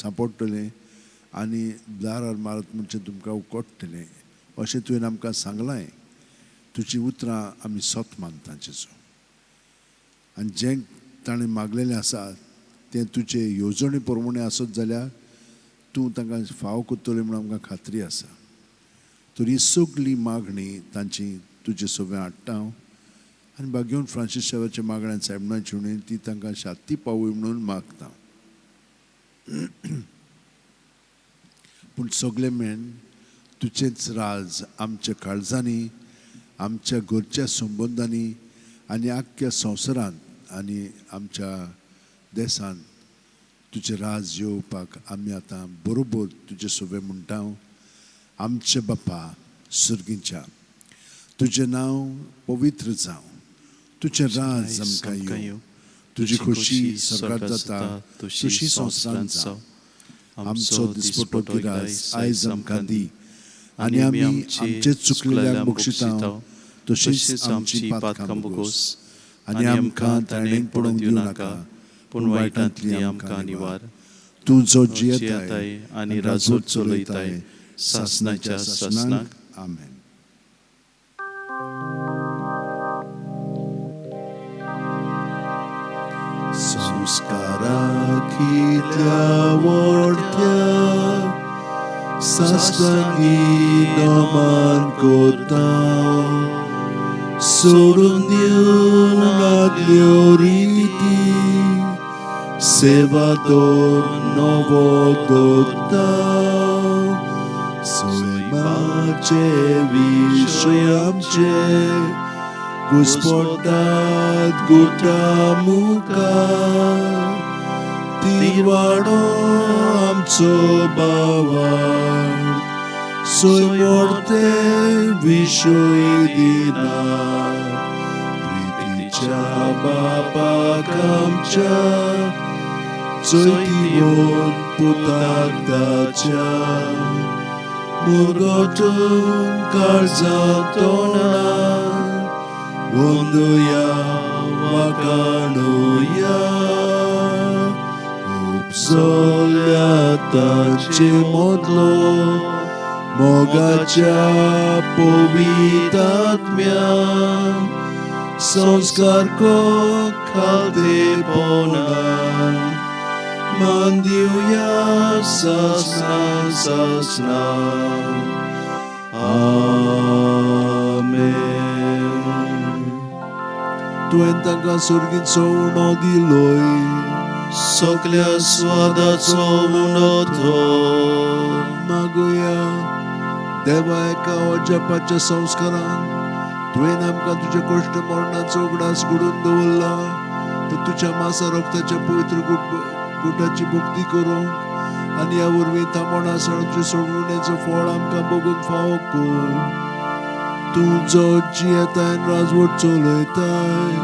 सांपडटलें आनी दारार मारत म्हणचें तुमकां उकडटलें अशें तुवें आमकां सांगलां तुजीं उतरां आमी सत मानता जेजू आनी जें ताणें मागलेलें आसा तें तुजे येवजणे प्रमाणे आसत जाल्यार तूं तांकां फाव करतलें म्हणून आमकां खात्री आसा तर ही सगळी मागणी तांची तुजे सोबे हाडटा आनी बागेवन फ्रांसीस शेवाच्या मागण्यान सायबणां जिवणी ती तांकां शांती पावय म्हणून मागता पूण सगळें मेन तुजेंच राज आमच्या काळजांनी आमच्या घरच्या संबंदांनी आनी आख्ख्या संवसारांत आनी आमच्या देशांत तुजें राज येवपाक आमी आतां बरोबर तुजे सोबे म्हणटा आमचे बापा सुर्गीच्या तुजें नांव पवित्र जावं तुजें राज आमकां येवं तुजी खोशी स्वर्गांत जाता तशी संवसारांत जावं आमचो दिसपटो गिराय आयज आमकां दी आनी आमी आमचे चुकलेल्यांक बक्षितांव तशींच आमची पातकां बोगोस आनी आमकां ताणें पडूंक दिवं नाका पूण वायटांतली आमकां निवार तूं जो जियेताय आनी राजो चलयताय सासणाच्या सासणाक आमेन So संस्कारांतल्या व्हडक्या साश्टांगी नमन करता सोडून दिवन आदल्यो रिती सेवादोर नवो दोत्ता सैमाचे विशय आमचे घुस्पटात गुटा मुखार तिवाडो आमचो बावार्द सोय मोडते विशय दिना प्रितीच्या बापाक आमच्या चैतीवन पुताक दाच्या मुरगोटून काळजांत तोंडान वंदुया वाकाणुया उपसोल्या तांचे मोदलो मोगाच्या पवित्रात्म्यान संस्कार को खालतेपणान मान दिवया सासना सासना आमेन. तुवें तांकां सुर्गीचो उणो दिलोय सगळ्या स्वादाचो उणो तो मागुया देवा एका जपाच्या संस्कारान तुवें आमकां तुजे कश्ट मरणाचो उगडास घडून दवरला तर तुज्या मासा रक्ताच्या पवित्र गुटाची मुक्ती करूंक आनी ह्या वरवीं तामणासणाचे सोडवणेचो फळ आमकां भोगूंक फावो कर. तूं जो जियेताय आनी राजवट चलयताय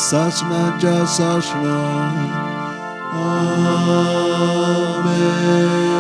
सासणाच्या सासणा आमेन.